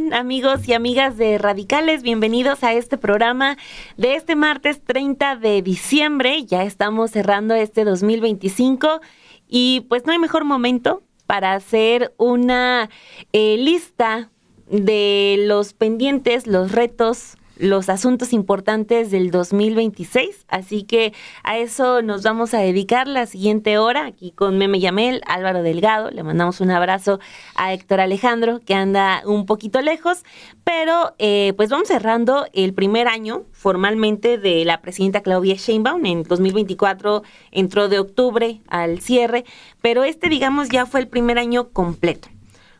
están, amigos y amigas de Radicales? Bienvenidos a este programa de este martes 30 de diciembre. Ya estamos cerrando este 2025 y pues no hay mejor momento para hacer una lista de los pendientes, los retos, los asuntos importantes del 2026, así que a eso nos vamos a dedicar la siguiente hora, aquí con Meme Yamel, Álvaro Delgado. Le mandamos un abrazo a Héctor Alejandro, que anda un poquito lejos, pero pues vamos cerrando el primer año formalmente de la presidenta Claudia Sheinbaum. En 2024 entró de octubre al cierre, pero digamos, ya fue el primer año completo.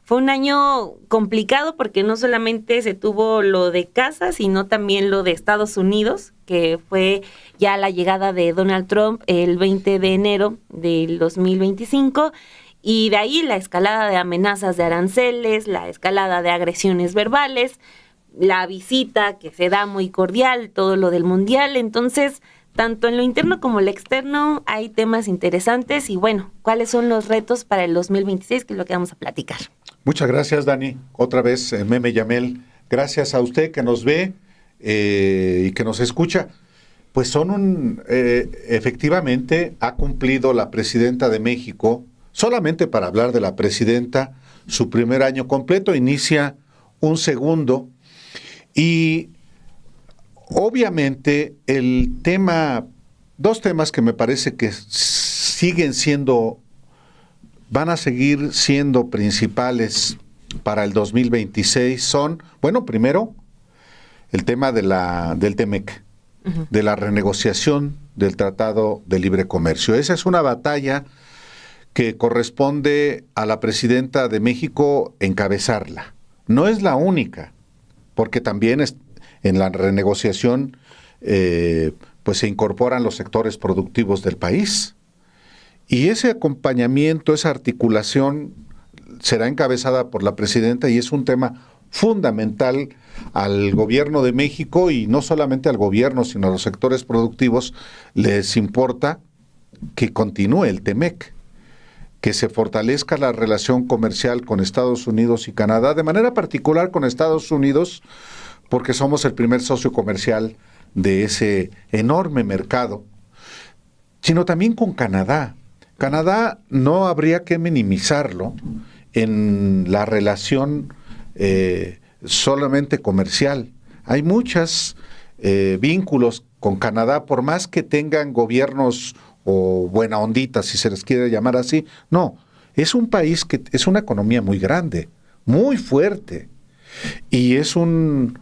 Fue un año complicado porque no solamente se tuvo lo de casa, sino también lo de Estados Unidos, que fue ya la llegada de Donald Trump el 20 de enero del 2025, y de ahí la escalada de amenazas de aranceles, la escalada de agresiones verbales, la visita que se da muy cordial, todo lo del mundial. Entonces, tanto en lo interno como en lo externo hay temas interesantes y bueno, ¿cuáles son los retos para el 2026? Que es lo que vamos a platicar. Muchas gracias, Dani. Otra vez, Meme Yamel. Gracias a usted que nos ve y que nos escucha. Pues efectivamente ha cumplido la presidenta de México, solamente para hablar de la presidenta, su primer año completo, inicia un segundo y obviamente dos temas que me parece que van a seguir siendo principales para el 2026 son, bueno, primero, el tema del TEMEC, uh-huh, de la renegociación del Tratado de Libre Comercio. Esa es una batalla que corresponde a la presidenta de México encabezarla. No es la única, porque también en la renegociación pues se incorporan los sectores productivos del país. Y ese acompañamiento, esa articulación será encabezada por la presidenta y es un tema fundamental al gobierno de México, y no solamente al gobierno, sino a los sectores productivos les importa que continúe el TEMEC, que se fortalezca la relación comercial con Estados Unidos y Canadá, de manera particular con Estados Unidos, porque somos el primer socio comercial de ese enorme mercado, sino también con Canadá. Canadá no habría que minimizarlo en la relación solamente comercial. Hay muchos vínculos con Canadá, por más que tengan gobiernos o buena ondita, si se les quiere llamar así. No, es un país que es una economía muy grande, muy fuerte, y es un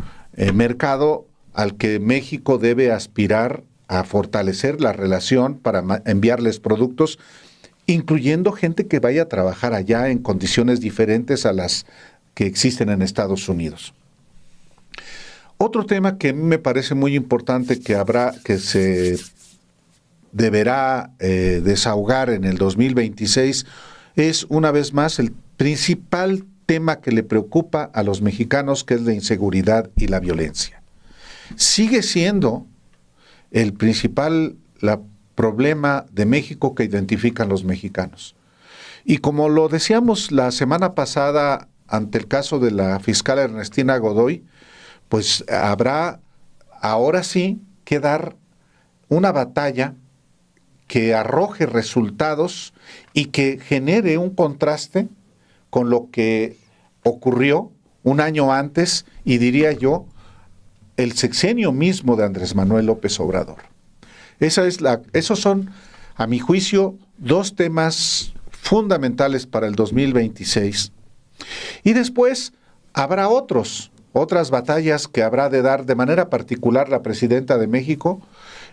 mercado al que México debe aspirar a fortalecer la relación para enviarles productos, incluyendo gente que vaya a trabajar allá en condiciones diferentes a las que existen en Estados Unidos. Otro tema que a mí me parece muy importante que se deberá desahogar en el 2026 es, una vez más, el principal tema que le preocupa a los mexicanos, que es la inseguridad y la violencia. Sigue siendo el principal problema de México que identifican los mexicanos. Y como lo decíamos la semana pasada ante el caso de la fiscal Ernestina Godoy, pues habrá ahora sí que dar una batalla que arroje resultados y que genere un contraste con lo que ocurrió un año antes, y diría yo, el sexenio mismo de Andrés Manuel López Obrador. Esos son, a mi juicio, dos temas fundamentales para el 2026. Y después habrá otras batallas que habrá de dar de manera particular la presidenta de México,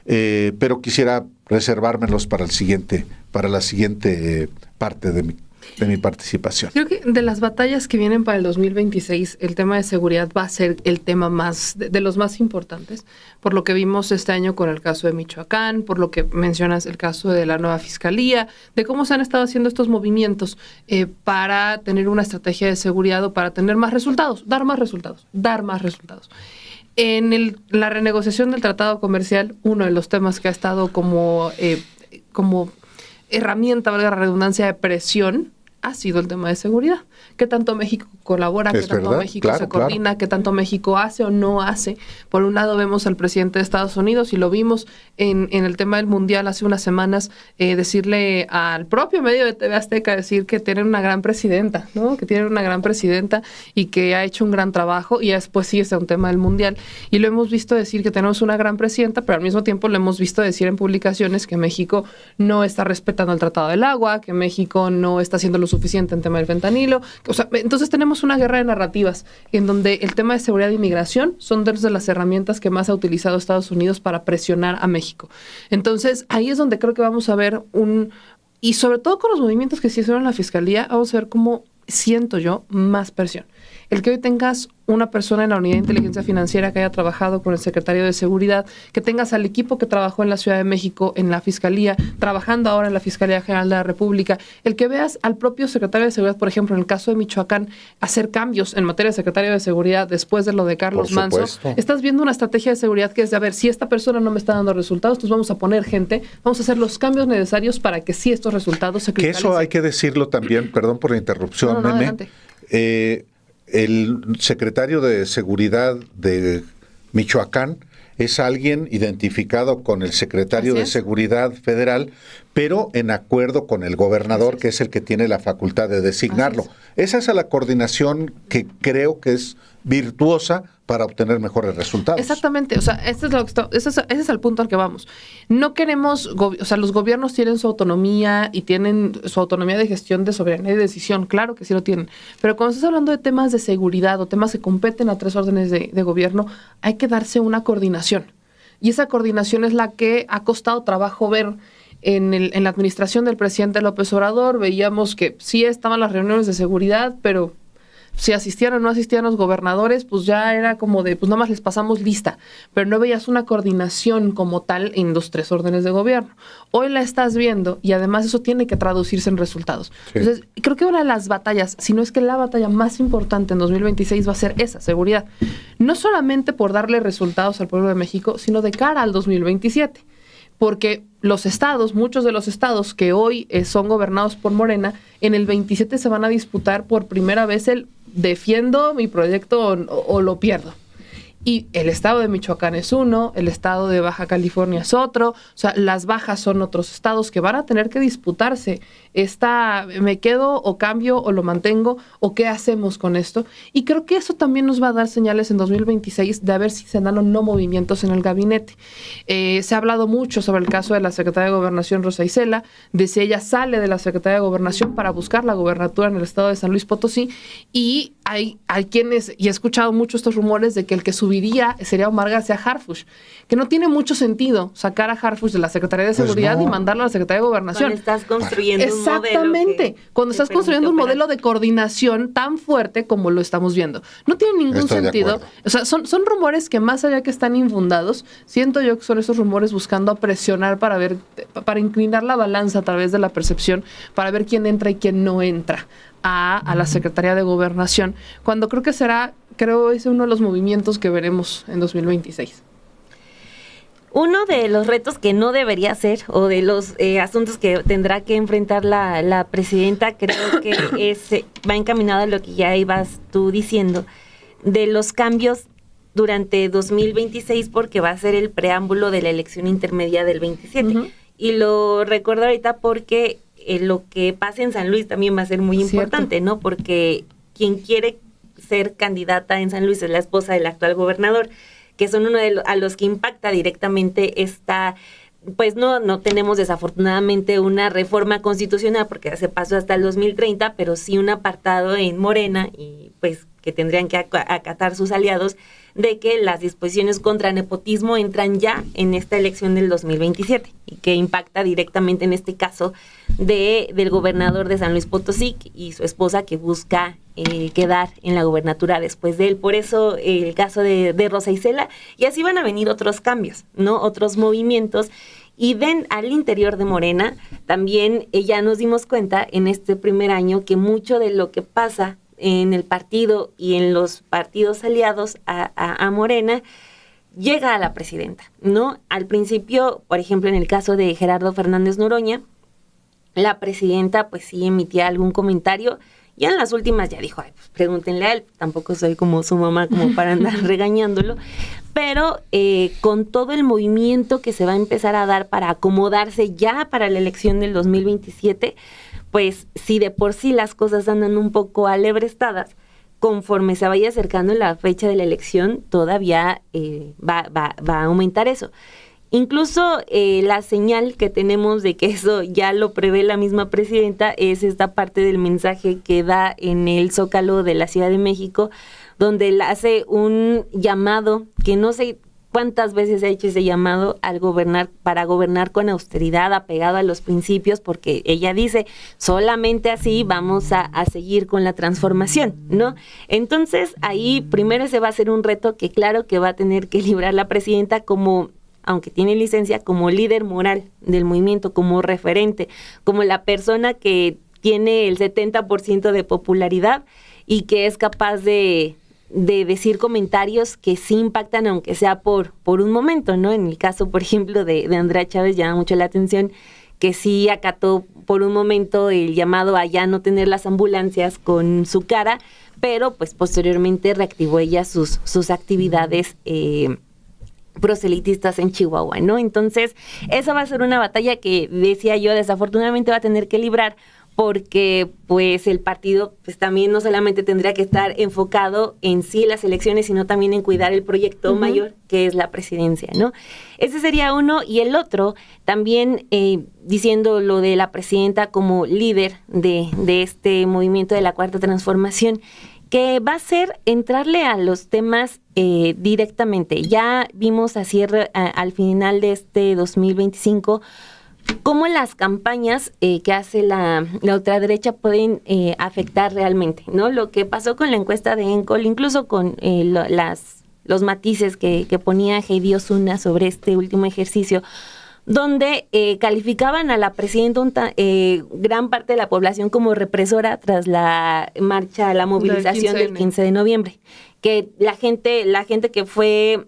pero quisiera reservármelos para la siguiente parte de mi participación. Creo que de las batallas que vienen para el 2026, el tema de seguridad va a ser el tema más de los más importantes, por lo que vimos este año con el caso de Michoacán, por lo que mencionas el caso de la nueva fiscalía, de cómo se han estado haciendo estos movimientos para tener una estrategia de seguridad o para tener más resultados, dar más resultados. En la renegociación del tratado comercial, uno de los temas que ha estado como herramienta, valga la redundancia, de presión, ha sido el tema de seguridad. ¿Qué tanto México colabora? ¿Qué tanto México se coordina? ¿Qué tanto México hace o no hace? Por un lado vemos al presidente de Estados Unidos, y lo vimos en el tema del Mundial hace unas semanas, decirle al propio medio de TV Azteca, decir que tienen una gran presidenta, ¿no? Que tienen una gran presidenta y que ha hecho un gran trabajo, y después sí es un tema del Mundial. Y lo hemos visto decir que tenemos una gran presidenta, pero al mismo tiempo lo hemos visto decir en publicaciones que México no está respetando el Tratado del Agua, que México no está haciendo lo suficiente en tema del fentanilo. O sea, entonces tenemos una guerra de narrativas en donde el tema de seguridad e inmigración son dos de las herramientas que más ha utilizado Estados Unidos para presionar a México. Entonces, ahí es donde creo que vamos a ver y sobre todo con los movimientos que se hicieron en la Fiscalía, vamos a ver cómo, siento yo, más presión. El que hoy tengas una persona en la Unidad de Inteligencia Financiera que haya trabajado con el Secretario de Seguridad, que tengas al equipo que trabajó en la Ciudad de México, en la Fiscalía, trabajando ahora en la Fiscalía General de la República, el que veas al propio Secretario de Seguridad, por ejemplo, en el caso de Michoacán, hacer cambios en materia de Secretario de Seguridad después de lo de Carlos Manzo, estás viendo una estrategia de seguridad que es de, a ver, si esta persona no me está dando resultados, entonces vamos a poner gente, vamos a hacer los cambios necesarios para que sí estos resultados se cristalicen. Que eso hay que decirlo también, perdón por la interrupción, Nene. El secretario de Seguridad de Michoacán es alguien identificado con el secretario de Seguridad Federal, pero en acuerdo con el gobernador, que es el que tiene la facultad de designarlo. Esa es la coordinación que creo que es virtuosa para obtener mejores resultados. Exactamente, o sea, ese es el punto al que vamos. No queremos, o sea, los gobiernos tienen su autonomía y tienen su autonomía de gestión, de soberanía y de decisión, claro que sí lo tienen, pero cuando estás hablando de temas de seguridad o temas que competen a tres órdenes de gobierno, hay que darse una coordinación. Y esa coordinación es la que ha costado trabajo ver en la administración del presidente López Obrador. Veíamos que sí estaban las reuniones de seguridad, pero si asistían o no asistían los gobernadores, pues ya era como de, pues nada más les pasamos lista, pero no veías una coordinación como tal en los tres órdenes de gobierno. Hoy la estás viendo y además eso tiene que traducirse en resultados. Sí. Entonces, creo que una de las batallas, si no es que la batalla más importante en 2026 va a ser esa, seguridad. No solamente por darle resultados al pueblo de México, sino de cara al 2027. Porque los estados, muchos de los estados que hoy son gobernados por Morena, en el 27 se van a disputar por primera vez el defiendo mi proyecto o lo pierdo. Y el estado de Michoacán es uno, el estado de Baja California es otro, o sea, las bajas son otros estados que van a tener que disputarse. ¿Me quedo o cambio o lo mantengo o qué hacemos con esto? Y creo que eso también nos va a dar señales en 2026 de a ver si se dan o no movimientos en el gabinete. Se ha hablado mucho sobre el caso de la secretaria de Gobernación, Rosa Isela, de si ella sale de la Secretaría de Gobernación para buscar la gobernatura en el estado de San Luis Potosí, y hay quienes, y he escuchado mucho estos rumores de que el que subiría sería Omar García Harfuch, que no tiene mucho sentido sacar a Harfuch de la Secretaría de Seguridad y mandarlo a la Secretaría de Gobernación. Cuando estás construyendo exactamente, cuando estás construyendo un modelo de coordinación tan fuerte como lo estamos viendo. No tiene ningún sentido. O sea, son rumores que más allá que están infundados, siento yo que son esos rumores buscando presionar para inclinar la balanza a través de la percepción, para ver quién entra y quién no entra a la Secretaría de Gobernación, cuando creo que es uno de los movimientos que veremos en 2026. Uno de los retos que no debería ser, o de los asuntos que tendrá que enfrentar la presidenta, creo que va encaminado a lo que ya ibas tú diciendo, de los cambios durante 2026, porque va a ser el preámbulo de la elección intermedia del 27. Uh-huh. Y lo recuerdo ahorita porque lo que pase en San Luis también va a ser muy importante, ¿no? Porque quien quiere ser candidata en San Luis es la esposa del actual gobernador, que son uno de a los que impacta directamente esta, pues no tenemos desafortunadamente una reforma constitucional porque se pasó hasta el 2030, pero sí un apartado en Morena y pues que tendrían que acatar sus aliados de que las disposiciones contra nepotismo entran ya en esta elección del 2027 y que impacta directamente en este caso del gobernador de San Luis Potosí y su esposa que busca quedar en la gobernatura después de él. Por eso el caso de Rosa Isela, y así van a venir otros cambios, ¿no? Otros movimientos. Y al interior de Morena también ya nos dimos cuenta en este primer año que mucho de lo que pasa en el partido y en los partidos aliados a Morena llega a la presidenta, ¿no? Al principio, por ejemplo, en el caso de Gerardo Fernández Noroña, la presidenta pues sí emitía algún comentario. Ya en las últimas ya dijo, ay, pues pregúntenle a él, tampoco soy como su mamá como para andar regañándolo, pero con todo el movimiento que se va a empezar a dar para acomodarse ya para la elección del 2027, pues si de por sí las cosas andan un poco alebrestadas, conforme se vaya acercando la fecha de la elección, todavía va a aumentar eso. Incluso la señal que tenemos de que eso ya lo prevé la misma presidenta es esta parte del mensaje que da en el Zócalo de la Ciudad de México, donde él hace un llamado, que no sé cuántas veces ha hecho ese llamado para gobernar con austeridad, apegado a los principios, porque ella dice, solamente así vamos a seguir con la transformación, ¿no? Entonces, ahí primero se va a hacer un reto que claro que va a tener que librar la presidenta como, aunque tiene licencia, como líder moral del movimiento, como referente, como la persona que tiene el 70% de popularidad y que es capaz de decir comentarios que sí impactan, aunque sea por un momento, ¿no? En el caso, por ejemplo, de Andrea Chávez llama mucho la atención que sí acató por un momento el llamado a ya no tener las ambulancias con su cara, pero pues posteriormente reactivó ella sus actividades proselitistas en Chihuahua, ¿no? Entonces, esa va a ser una batalla que, decía yo, desafortunadamente va a tener que librar, porque pues el partido pues también no solamente tendría que estar enfocado en sí las elecciones, sino también en cuidar el proyecto mayor que es la presidencia, ¿no? Ese sería uno, y el otro también diciendo lo de la presidenta como líder de este movimiento de la Cuarta Transformación, que va a ser entrarle a los temas directamente. Ya vimos al final de este 2025 cómo las campañas que hace la ultraderecha pueden afectar realmente, ¿no? Lo que pasó con la encuesta de ENCOL, incluso con los matices que ponía Heidi Osuna sobre este último ejercicio, donde calificaban a la presidenta gran parte de la población como represora tras la marcha, la movilización del 15 de noviembre, que la gente que fue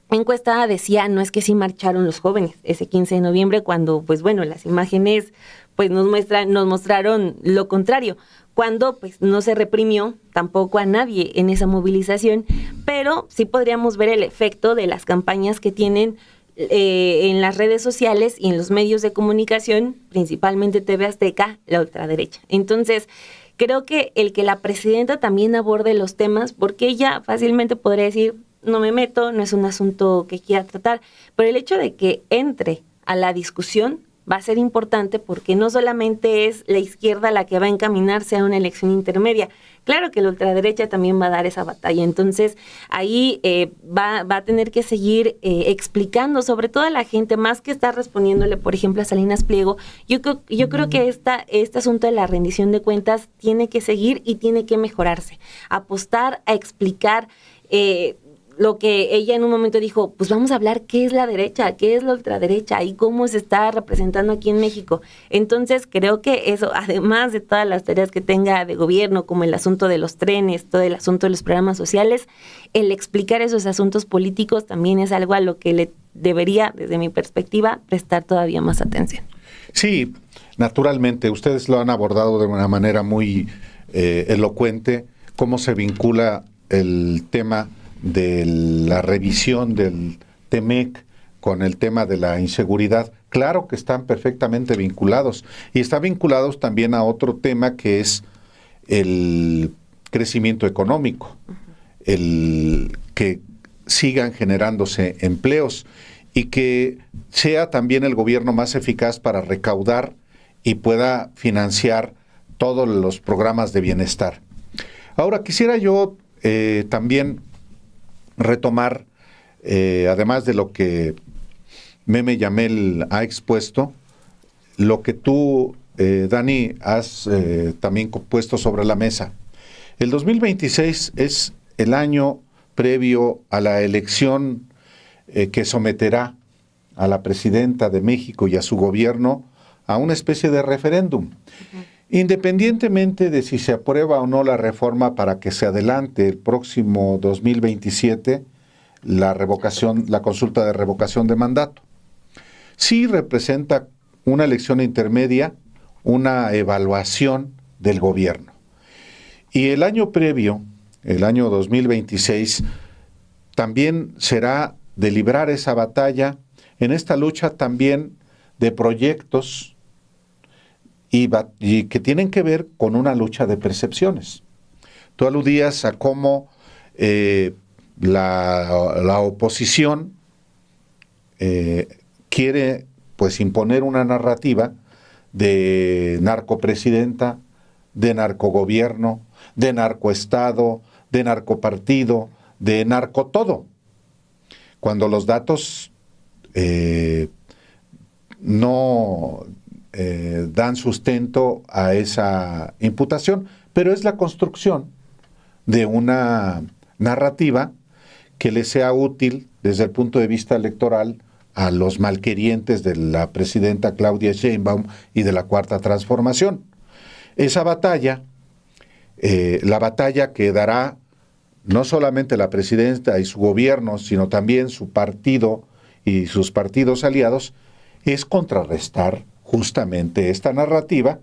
encuestada decía, no es que sí marcharon los jóvenes ese 15 de noviembre, cuando pues bueno, las imágenes pues nos mostraron lo contrario, cuando pues no se reprimió tampoco a nadie en esa movilización, pero sí podríamos ver el efecto de las campañas que tienen en las redes sociales y en los medios de comunicación, principalmente TV Azteca, la ultraderecha. Entonces, creo que el que la presidenta también aborde los temas, porque ella fácilmente podría decir, no me meto, no es un asunto que quiera tratar, pero el hecho de que entre a la discusión va a ser importante, porque no solamente es la izquierda la que va a encaminarse a una elección intermedia, claro que la ultraderecha también va a dar esa batalla, entonces ahí va a tener que seguir explicando, sobre todo a la gente, más que estar respondiéndole, por ejemplo, a Salinas Pliego. Yo creo que este asunto de la rendición de cuentas tiene que seguir y tiene que mejorarse, apostar a explicar lo que ella en un momento dijo, pues vamos a hablar qué es la derecha, qué es la ultraderecha y cómo se está representando aquí en México. Entonces creo que eso, además de todas las tareas que tenga de gobierno, como el asunto de los trenes, todo el asunto de los programas sociales, el explicar esos asuntos políticos también es algo a lo que le debería, desde mi perspectiva, prestar todavía más atención. Sí, naturalmente, ustedes lo han abordado de una manera muy elocuente, cómo se vincula el tema de la revisión del TEMEC con el tema de la inseguridad. Claro que están perfectamente vinculados, y están vinculados también a otro tema que es el crecimiento económico, el que sigan generándose empleos y que sea también el gobierno más eficaz para recaudar y pueda financiar todos los programas de bienestar. Ahora, quisiera yo también retomar, además de lo que Meme Yamel ha expuesto, lo que tú, Dani, has también puesto sobre la mesa. El 2026 es el año previo a la elección que someterá a la presidenta de México y a su gobierno a una especie de referéndum. Independientemente de si se aprueba o no la reforma para que se adelante el próximo 2027 la consulta de revocación de mandato. Sí representa una elección intermedia una evaluación del gobierno. Y el año previo, el año 2026, también será de librar esa batalla en esta lucha también de proyectos y que tienen que ver con una lucha de percepciones. Tú aludías a cómo la oposición quiere pues imponer una narrativa de narcopresidenta, de narcogobierno, de narcoestado, de narcopartido, de narcotodo, cuando los datos no dan sustento a esa imputación, pero es la construcción de una narrativa que le sea útil desde el punto de vista electoral a los malquerientes de la presidenta Claudia Sheinbaum y de la Cuarta Transformación. Esa batalla, la batalla que dará no solamente la presidenta y su gobierno, sino también su partido y sus partidos aliados, es contrarrestar justamente esta narrativa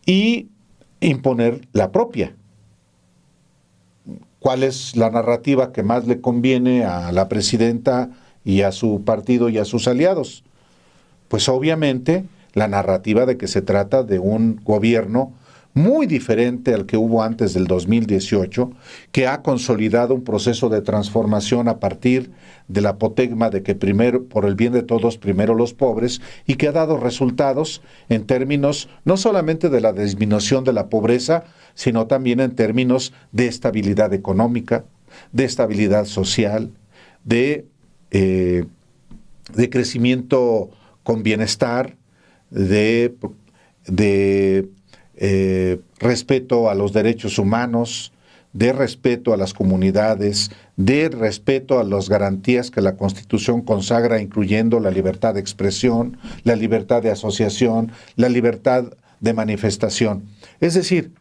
y imponer la propia. ¿Cuál es la narrativa que más le conviene a la presidenta y a su partido y a sus aliados? Pues obviamente la narrativa de que se trata de un gobierno muy diferente al que hubo antes del 2018, que ha consolidado un proceso de transformación a partir de la apotegma de que primero, por el bien de todos, primero los pobres, y que ha dado resultados en términos no solamente de la disminución de la pobreza, sino también en términos de estabilidad económica, de estabilidad social, de crecimiento con bienestar, de respeto a los derechos humanos, de respeto a las comunidades, de respeto a las garantías que la Constitución consagra, incluyendo la libertad de expresión, la libertad de asociación, la libertad de manifestación. Es decir,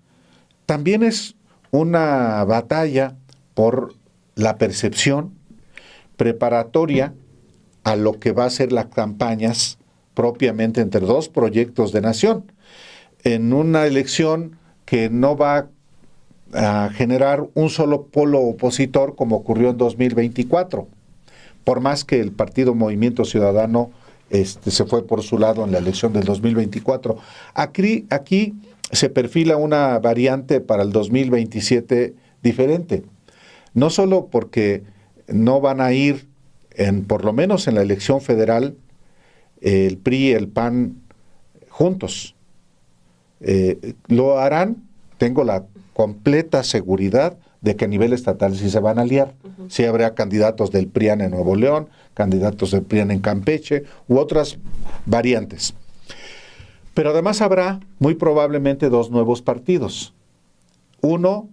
también es una batalla por la percepción preparatoria a lo que va a ser las campañas propiamente entre dos proyectos de nación, en una elección que no va a generar un solo polo opositor como ocurrió en 2024, por más que el partido Movimiento Ciudadano se fue por su lado en la elección del 2024. Aquí se perfila una variante para el 2027 diferente, no solo porque no van a ir, por lo menos en la elección federal, el PRI y el PAN juntos. Lo harán, tengo la completa seguridad de que a nivel estatal sí se van a aliar. Sí habrá candidatos del PRIAN en Nuevo León, candidatos del PRIAN en Campeche u otras variantes. Pero además habrá muy probablemente dos nuevos partidos. Uno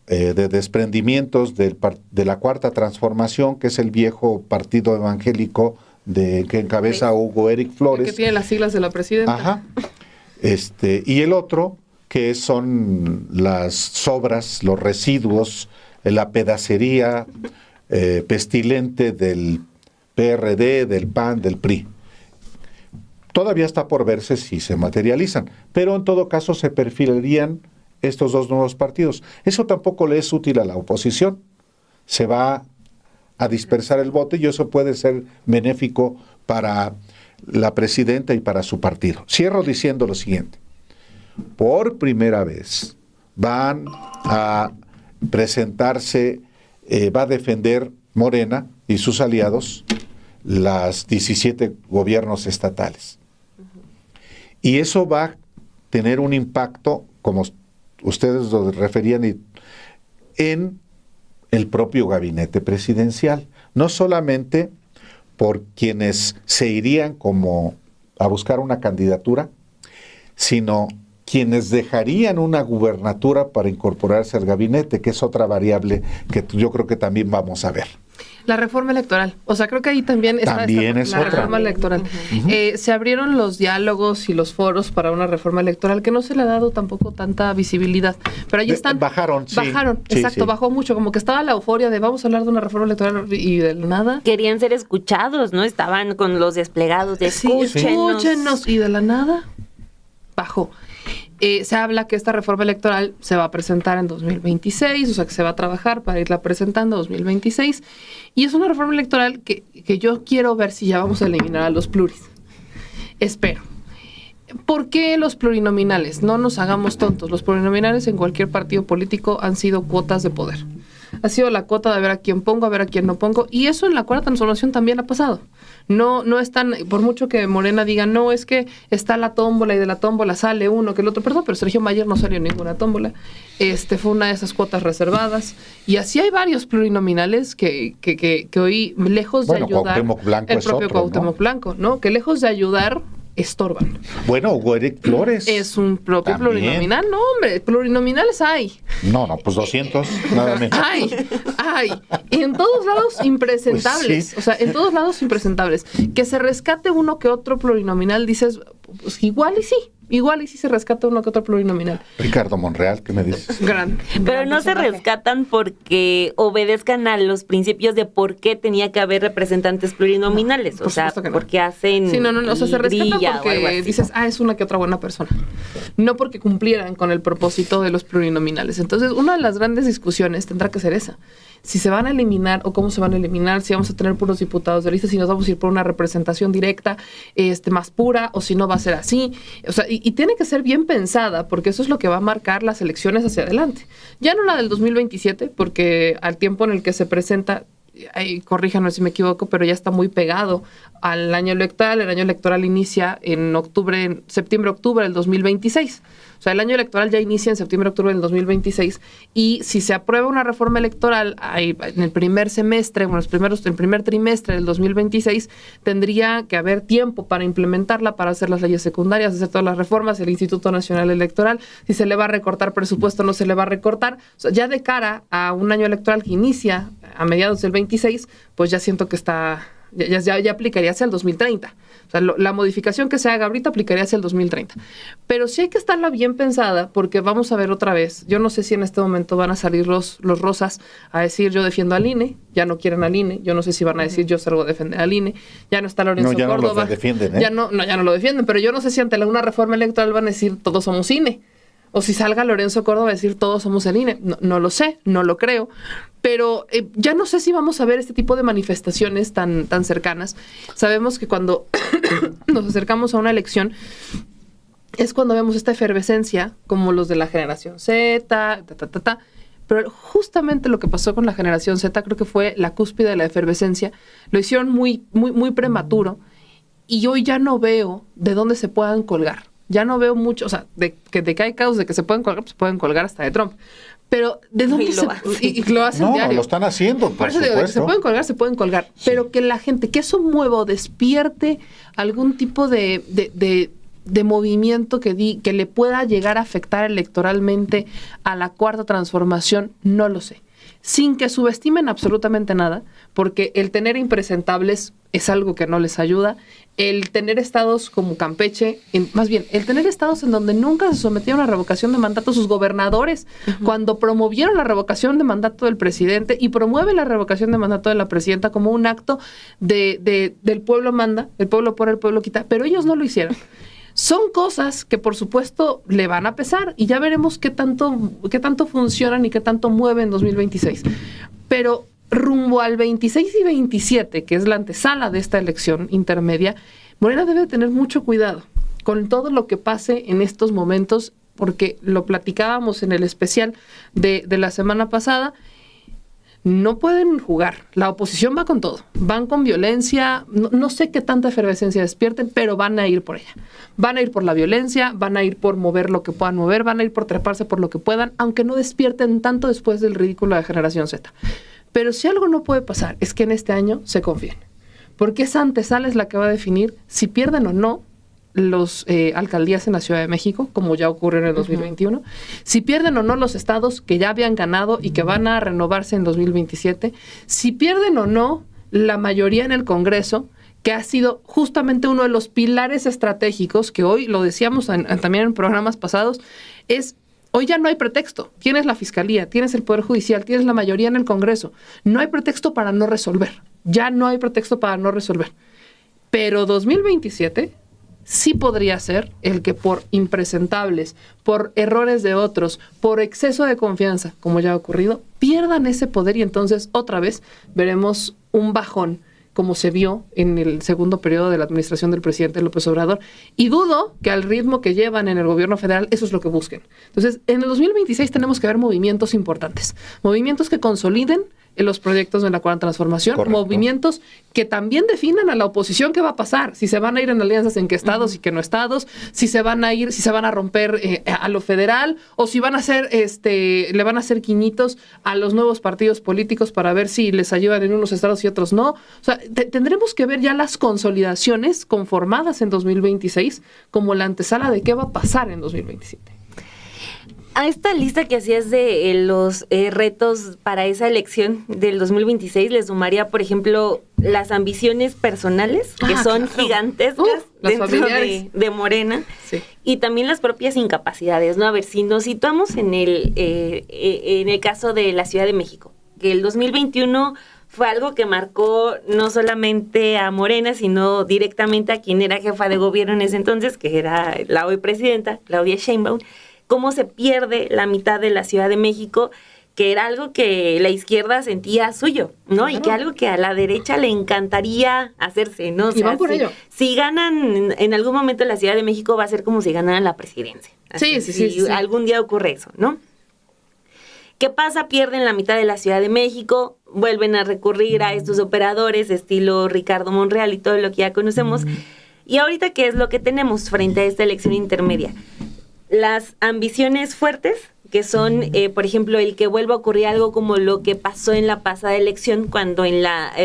de desprendimientos de la Cuarta Transformación, que es el viejo partido evangélico que encabeza Hugo Eric Flores. Que tiene las siglas de la presidenta. Ajá. Y el otro, que son las sobras, los residuos, la pedacería pestilente del PRD, del PAN, del PRI. Todavía está por verse si se materializan, pero en todo caso se perfilarían estos dos nuevos partidos. Eso tampoco le es útil a la oposición. Se va a dispersar el voto y eso puede ser benéfico para la presidenta y para su partido. Cierro diciendo lo siguiente. Por primera vez van a presentarse, va a defender Morena y sus aliados las 17 gobiernos estatales. Y eso va a tener un impacto, como ustedes lo referían, en el propio gabinete presidencial. No solamente por quienes se irían como a buscar una candidatura, sino quienes dejarían una gubernatura para incorporarse al gabinete, que es otra variable que yo creo que también vamos a ver. La reforma electoral. O sea, creo que ahí también está la reforma electoral. Se abrieron los diálogos y los foros para una reforma electoral que no se le ha dado tampoco tanta visibilidad. Pero ahí están. Bajaron, exacto, sí. Bajó mucho. Como que estaba la euforia de vamos a hablar de una reforma electoral y de nada. Querían ser escuchados, ¿no? Estaban con los desplegados de escúchenos. Escúchenos y de la nada. bajó. Se habla que esta reforma electoral se va a presentar en 2026, o sea que se va a trabajar para irla presentando en 2026, y es una reforma electoral que yo quiero ver si ya vamos a eliminar a los pluris. Espero. ¿Por qué los plurinominales? No nos hagamos tontos. Los plurinominales en cualquier partido político han sido cuotas de poder. Ha sido la cuota de ver a quién pongo, a ver a quién no pongo. Y eso en la cuarta transformación también ha pasado. No están, por mucho que Morena diga, no, es que está la tómbola y de la tómbola sale uno que el otro. Perdón, pero Sergio Mayer no salió ninguna tómbola. Fue una de esas cuotas reservadas. Y así hay varios plurinominales que hoy, lejos de ayudar, Cuauhtémoc Blanco el es propio otro, Cuauhtémoc ¿no? Blanco, ¿no? Que lejos de ayudar, estorban. Bueno, Hugo Eric Flores. Es un propio También. plurinominal. No, hombre, plurinominales hay. No, pues 200, nada menos. Hay. Y en todos lados impresentables. Pues sí. O sea, en todos lados impresentables. Que se rescate uno que otro plurinominal, dices, pues igual y sí se rescata uno que otro plurinominal. Ricardo Monreal, ¿qué me dices? Pero no se rescatan porque obedezcan a los principios de por qué tenía que haber representantes plurinominales. No, o sea, por supuesto que no. porque hacen. Sí, no, o sea, se rescata grilla o algo porque así. dices, es una que otra buena persona. No porque cumplieran con el propósito de los plurinominales. Entonces, una de las grandes discusiones tendrá que ser esa. Si se van a eliminar o cómo se van a eliminar, si vamos a tener puros diputados de lista, si nos vamos a ir por una representación directa, más pura, o si no va a ser así. O sea, y tiene que ser bien pensada, porque eso es lo que va a marcar las elecciones hacia adelante. Ya no la del 2027, porque al tiempo en el que se presenta, corríjanme si me equivoco, pero ya está muy pegado al año electoral. El año electoral inicia en septiembre-octubre del 2026. O sea, el año electoral ya inicia en septiembre-octubre del 2026, y si se aprueba una reforma electoral en el primer semestre, el primer trimestre del 2026, tendría que haber tiempo para implementarla, para hacer las leyes secundarias, hacer todas las reformas, el Instituto Nacional Electoral, si se le va a recortar presupuesto, no se le va a recortar. O sea, ya de cara a un año electoral que inicia a mediados del 26, pues ya siento que ya aplicaría hacia el 2030. O sea, la modificación que se haga ahorita aplicaría hacia el 2030. Pero sí hay que estarla bien pensada, porque vamos a ver otra vez. Yo no sé si en este momento van a salir los rosas a decir yo defiendo al INE, ya no quieren al INE. Yo no sé si van a decir yo salgo a defender al INE. Ya no está Lorenzo Córdoba. No lo defienden, ¿eh? Ya no lo defienden, pero yo no sé si ante una reforma electoral van a decir todos somos INE. O si salga Lorenzo Córdoba a decir todos somos el INE. No lo sé, no lo creo. Pero ya no sé si vamos a ver este tipo de manifestaciones tan cercanas. Sabemos que cuando nos acercamos a una elección es cuando vemos esta efervescencia, como los de la generación Z, Pero justamente lo que pasó con la generación Z creo que fue la cúspide de la efervescencia. Lo hicieron muy, muy, muy prematuro, y hoy ya no veo de dónde se puedan colgar. Ya no veo mucho, o sea, de que hay casos de que se pueden colgar, pues se pueden colgar hasta de Trump. Pero ¿de dónde y lo hacen diario? No, lo están haciendo, por eso digo, de que se pueden colgar. Sí. Pero que la gente, que eso mueva o despierte algún tipo de movimiento que le pueda llegar a afectar electoralmente a la cuarta transformación, no lo sé. Sin que subestimen absolutamente nada, porque el tener impresentables es algo que no les ayuda. El tener estados como Campeche, más bien, el tener estados en donde nunca se sometieron a revocación de mandato sus gobernadores, cuando promovieron la revocación de mandato del presidente, y promueve la revocación de mandato de la presidenta como un acto del pueblo manda, el pueblo por el pueblo quita, pero ellos no lo hicieron. Son cosas que, por supuesto, le van a pesar, y ya veremos qué tanto funcionan y qué tanto mueven en 2026. Pero rumbo al 26 y 27, que es la antesala de esta elección intermedia, Morena debe tener mucho cuidado con todo lo que pase en estos momentos, porque lo platicábamos en el especial de la semana pasada. No pueden jugar. La oposición va con todo. Van con violencia. No sé qué tanta efervescencia despierten, pero van a ir por ella. Van a ir por la violencia, van a ir por mover lo que puedan mover, van a ir por treparse por lo que puedan, aunque no despierten tanto después del ridículo de Generación Z. Pero si algo no puede pasar, es que en este año se confíen. Porque esa antesala es la que va a definir si pierden o no los alcaldías en la Ciudad de México, como ya ocurrió en el 2021, si pierden o no los estados que ya habían ganado y que van a renovarse en 2027, si pierden o no la mayoría en el Congreso, que ha sido justamente uno de los pilares estratégicos, que hoy lo decíamos también en programas pasados, hoy ya no hay pretexto. Tienes la Fiscalía, tienes el Poder Judicial, tienes la mayoría en el Congreso. No hay pretexto para no resolver. Ya no hay pretexto para no resolver. Pero 2027... sí podría ser el que por impresentables, por errores de otros, por exceso de confianza, como ya ha ocurrido, pierdan ese poder y entonces otra vez veremos un bajón como se vio en el segundo periodo de la administración del presidente López Obrador. Y dudo que al ritmo que llevan en el gobierno federal, eso es lo que busquen. Entonces, en el 2026 tenemos que ver movimientos importantes, movimientos que consoliden en los proyectos de la cuarta transformación, Correcto. Movimientos que también definan a la oposición qué va a pasar, si se van a ir en alianzas en qué estados y qué no estados, si se van a romper a lo federal, o si van a hacer, le van a hacer guiñitos a los nuevos partidos políticos para ver si les ayudan en unos estados y otros no. O sea, tendremos que ver ya las consolidaciones conformadas en 2026 como la antesala de qué va a pasar en 2027. A esta lista que hacías de los retos para esa elección del 2026 le sumaría, por ejemplo, las ambiciones personales, que son claro, gigantescas las dentro familiares de Morena, sí, y también las propias incapacidades, ¿no? A ver, si nos situamos en el caso de la Ciudad de México, que el 2021 fue algo que marcó no solamente a Morena, sino directamente a quien era jefa de gobierno en ese entonces, que era la hoy presidenta, Claudia Sheinbaum. Cómo se pierde la mitad de la Ciudad de México, que era algo que la izquierda sentía suyo, ¿no? Claro. Y que algo que a la derecha le encantaría hacerse, ¿no? O sea, y van por ello. Si ganan en algún momento la Ciudad de México, va a ser como si ganaran la presidencia. Así, sí. Algún día ocurre eso, ¿no? ¿Qué pasa? Pierden la mitad de la Ciudad de México, vuelven a recurrir a estos operadores estilo Ricardo Monreal y todo lo que ya conocemos. Y ahorita, ¿qué es lo que tenemos frente a esta elección intermedia? Las ambiciones fuertes, que son, por ejemplo, el que vuelva a ocurrir algo como lo que pasó en la pasada elección, cuando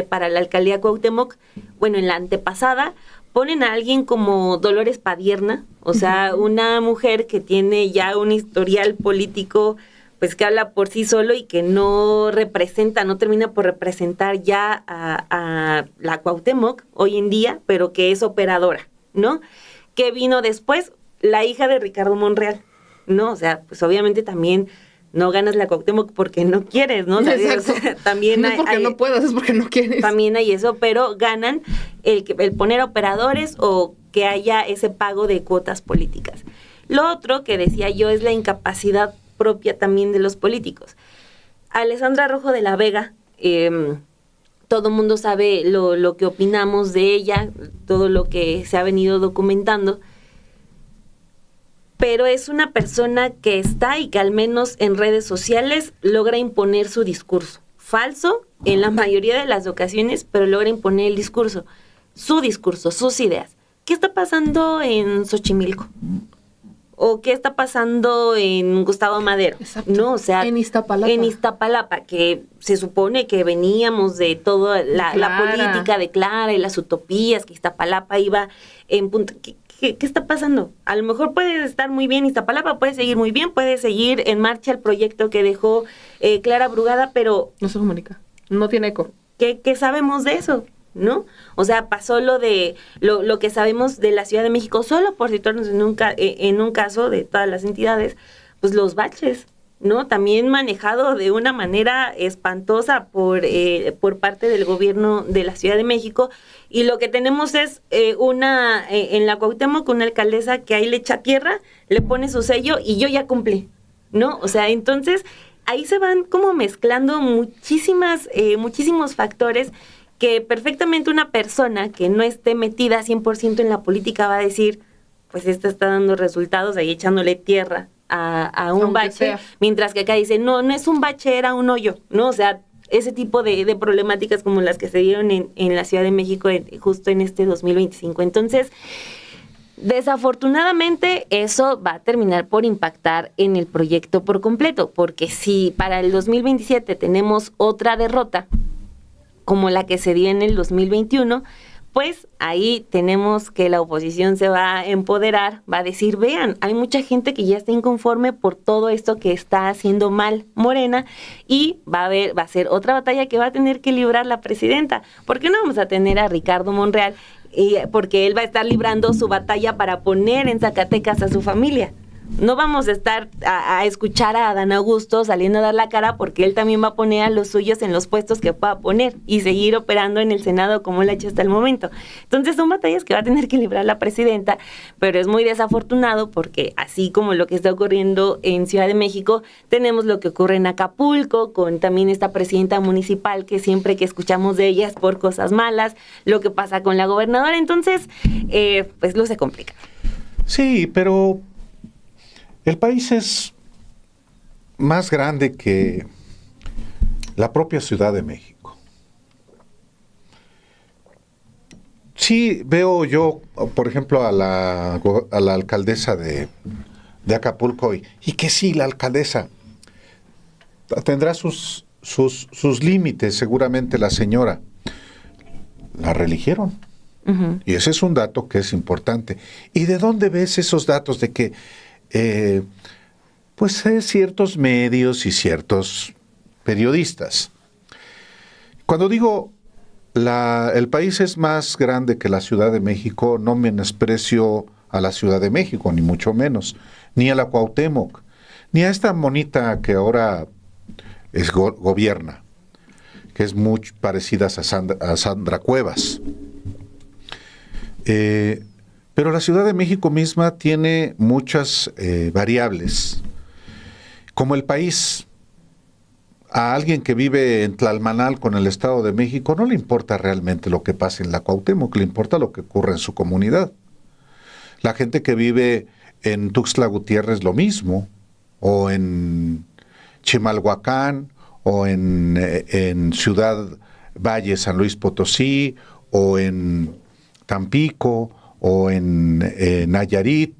para la alcaldía Cuauhtémoc, bueno, en la antepasada, ponen a alguien como Dolores Padierna, o sea, una mujer que tiene ya un historial político, pues que habla por sí solo y que no termina por representar ya a la Cuauhtémoc hoy en día, pero que es operadora, ¿no? ¿Qué vino después? La hija de Ricardo Monreal, ¿no? O sea, pues obviamente también no ganas la Cuauhtémoc porque no quieres, ¿no? O sea, también no es porque no puedas, es porque no quieres. También hay eso, pero ganan el poner operadores o que haya ese pago de cuotas políticas. Lo otro que decía yo es la incapacidad propia también de los políticos. Alessandra Rojo de la Vega, todo el mundo sabe lo que opinamos de ella, todo lo que se ha venido documentando, pero es una persona que está y que al menos en redes sociales logra imponer su discurso. Falso en la mayoría de las ocasiones, pero logra imponer el discurso, sus ideas. ¿Qué está pasando en Xochimilco? ¿O qué está pasando en Gustavo Madero? Exacto. ¿No? O sea, en Iztapalapa, que se supone que veníamos de toda la política de Clara y las utopías, que Iztapalapa iba en punto. ¿Qué está pasando? A lo mejor puede estar muy bien Iztapalapa, puede seguir muy bien, puede seguir en marcha el proyecto que dejó Clara Brugada, pero... No se comunica, no tiene eco. ¿Qué sabemos de eso? ¿No? O sea, pasó lo que sabemos de la Ciudad de México, solo por situarnos en un caso de todas las entidades, pues los baches, ¿no? También manejado de una manera espantosa por parte del gobierno de la Ciudad de México. Y lo que tenemos es en la Cuauhtémoc, una alcaldesa que ahí le echa tierra, le pone su sello y yo ya cumplí, ¿no? O sea, entonces ahí se van como mezclando muchísimos factores que perfectamente una persona que no esté metida 100% en la política va a decir, pues esta está dando resultados, ahí echándole tierra a un bache, sea. Mientras que acá dice, no es un bache, era un hoyo, ¿no? O sea, ese tipo de problemáticas como las que se dieron en la Ciudad de México justo en este 2025. Entonces, desafortunadamente, eso va a terminar por impactar en el proyecto por completo, porque si para el 2027 tenemos otra derrota, como la que se dio en el 2021, pues ahí tenemos que la oposición se va a empoderar, va a decir, vean, hay mucha gente que ya está inconforme por todo esto que está haciendo mal Morena y va a ser otra batalla que va a tener que librar la presidenta. ¿Por qué no vamos a tener a Ricardo Monreal? Porque él va a estar librando su batalla para poner en Zacatecas a su familia. no vamos a estar a escuchar a Adán Augusto saliendo a dar la cara, porque él también va a poner a los suyos en los puestos que pueda poner y seguir operando en el Senado como lo ha hecho hasta el momento. Entonces son batallas que va a tener que librar la presidenta, pero es muy desafortunado porque así como lo que está ocurriendo en Ciudad de México, tenemos lo que ocurre en Acapulco, con también esta presidenta municipal que siempre que escuchamos de ella es por cosas malas, lo que pasa con la gobernadora. Entonces, pues lo se complica. Sí, pero el país es más grande que la propia Ciudad de México. Sí, veo yo, por ejemplo, a la alcaldesa de Acapulco, y que sí, la alcaldesa tendrá sus límites, seguramente la señora. La reeligieron. Uh-huh. Y ese es un dato que es importante. ¿Y de dónde ves esos datos de que ciertos medios y ciertos periodistas? Cuando digo el país es más grande que la Ciudad de México, no menosprecio a la Ciudad de México, ni mucho menos, ni a la Cuauhtémoc, ni a esta monita que ahora gobierna, que es muy parecida a Sandra Cuevas. Pero la Ciudad de México misma tiene muchas variables. Como el país, a alguien que vive en Tlalmanal con el Estado de México no le importa realmente lo que pasa en la Cuauhtémoc, le importa lo que ocurre en su comunidad. La gente que vive en Tuxtla Gutiérrez lo mismo, o en Chimalhuacán, o en Ciudad Valle, San Luis Potosí, o en Tampico, o en Nayarit.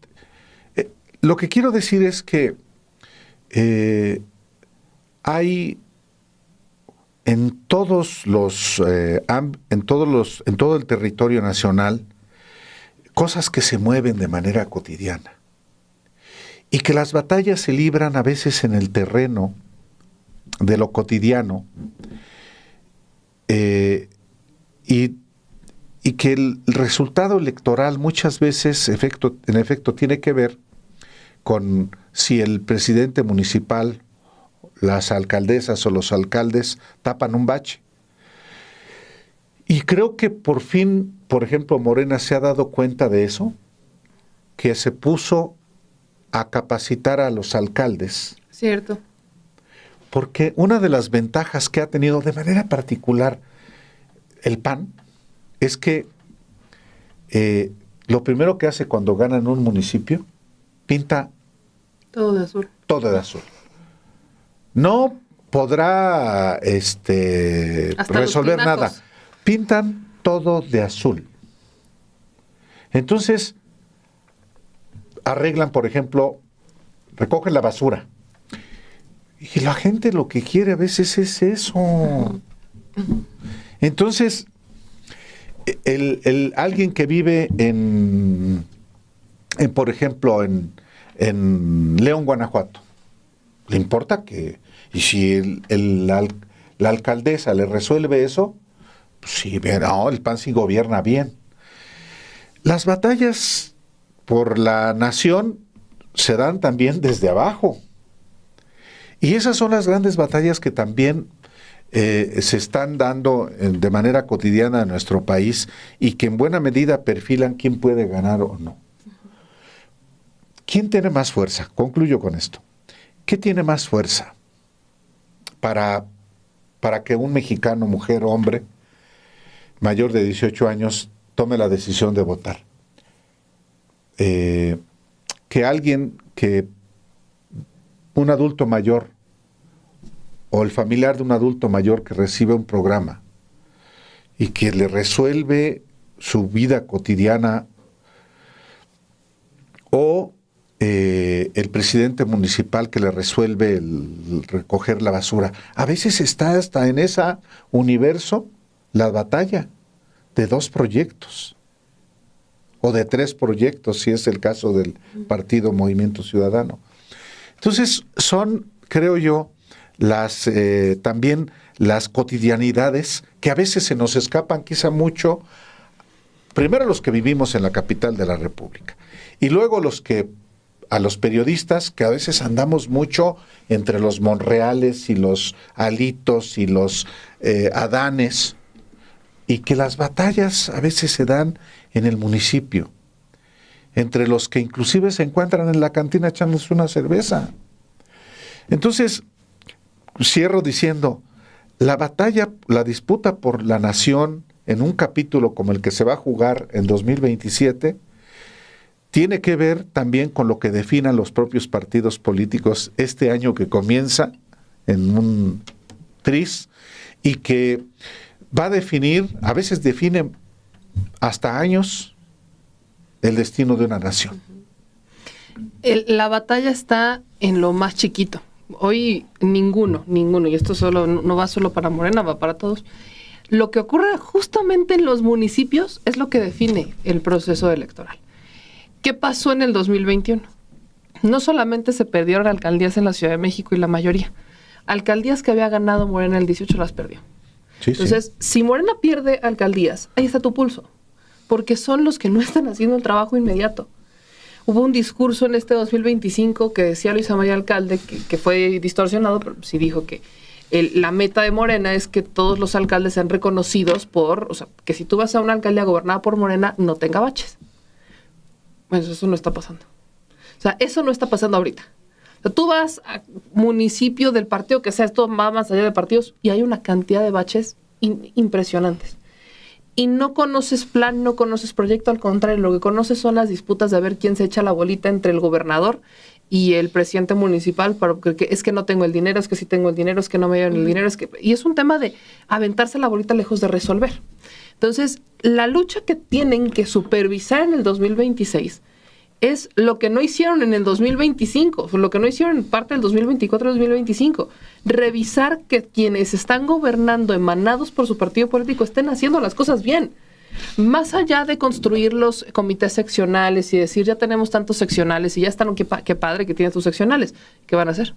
Lo que quiero decir es que hay en todo el territorio nacional cosas que se mueven de manera cotidiana y que las batallas se libran a veces en el terreno de lo cotidiano, y que el resultado electoral muchas veces en efecto tiene que ver con si el presidente municipal, las alcaldesas o los alcaldes tapan un bache. Y creo que por fin, por ejemplo, Morena se ha dado cuenta de eso, que se puso a capacitar a los alcaldes. Cierto. Porque una de las ventajas que ha tenido de manera particular el PAN es que lo primero que hace cuando gana en un municipio, pinta todo de azul. Todo de azul. No podrá resolver nada. Pintan todo de azul. Entonces, arreglan, por ejemplo, recogen la basura. Y la gente lo que quiere a veces es eso. Entonces, alguien que vive por ejemplo, en León, Guanajuato, le importa que, y si la alcaldesa le resuelve eso, pues sí, no, el PAN sí gobierna bien. Las batallas por la nación se dan también desde abajo. Y esas son las grandes batallas que también se están dando de manera cotidiana en nuestro país y que en buena medida perfilan quién puede ganar o no. ¿Quién tiene más fuerza? Concluyo con esto. ¿Qué tiene más fuerza para que un mexicano, mujer o hombre, mayor de 18 años, tome la decisión de votar? Un adulto mayor o el familiar de un adulto mayor que recibe un programa y que le resuelve su vida cotidiana, o el presidente municipal que le resuelve el recoger la basura. A veces está hasta en ese universo la batalla de 2 proyectos o de 3 proyectos, si es el caso del partido Movimiento Ciudadano. Entonces son, creo yo, también las cotidianidades que a veces se nos escapan quizá mucho, primero los que vivimos en la capital de la República, y luego los que a los periodistas que a veces andamos mucho entre los Monreales y los Alitos y los Adanes, y que las batallas a veces se dan en el municipio, entre los que inclusive se encuentran en la cantina echándose una cerveza. Entonces, cierro diciendo, la batalla, la disputa por la nación en un capítulo como el que se va a jugar en 2027, tiene que ver también con lo que definan los propios partidos políticos este año que comienza en un tris y que va a definir, a veces define hasta años, el destino de una nación. La batalla está en lo más chiquito. Hoy ninguno, y esto solo no va solo para Morena, va para todos. Lo que ocurre justamente en los municipios es lo que define el proceso electoral. ¿Qué pasó en el 2021? No solamente se perdieron alcaldías en la Ciudad de México y la mayoría. Alcaldías que había ganado Morena el 18 las perdió. Sí, entonces, si Morena pierde alcaldías, ahí está tu pulso, porque son los que no están haciendo el trabajo inmediato. Hubo un discurso en este 2025 que decía Luisa María Alcalde, que fue distorsionado, pero sí dijo que la meta de Morena es que todos los alcaldes sean reconocidos o sea, que si tú vas a una alcaldía gobernada por Morena, no tenga baches. Bueno, eso no está pasando. O sea, eso no está pasando ahorita. O sea, tú vas a municipio del partido que sea, esto va más allá de partidos, y hay una cantidad de baches impresionantes. Y no conoces plan, no conoces proyecto, al contrario, lo que conoces son las disputas de ver quién se echa la bolita entre el gobernador y el presidente municipal, porque es que no tengo el dinero, es que sí tengo el dinero, es que no me llevan el dinero, y es un tema de aventarse la bolita lejos de resolver. Entonces, la lucha que tienen que supervisar en el 2026 es lo que no hicieron en el 2025, lo que no hicieron en parte del 2024-2025. Revisar que quienes están gobernando emanados por su partido político estén haciendo las cosas bien. Más allá de construir los comités seccionales y decir, ya tenemos tantos seccionales y ya están, qué padre que tienen tus seccionales. ¿Qué van a hacer?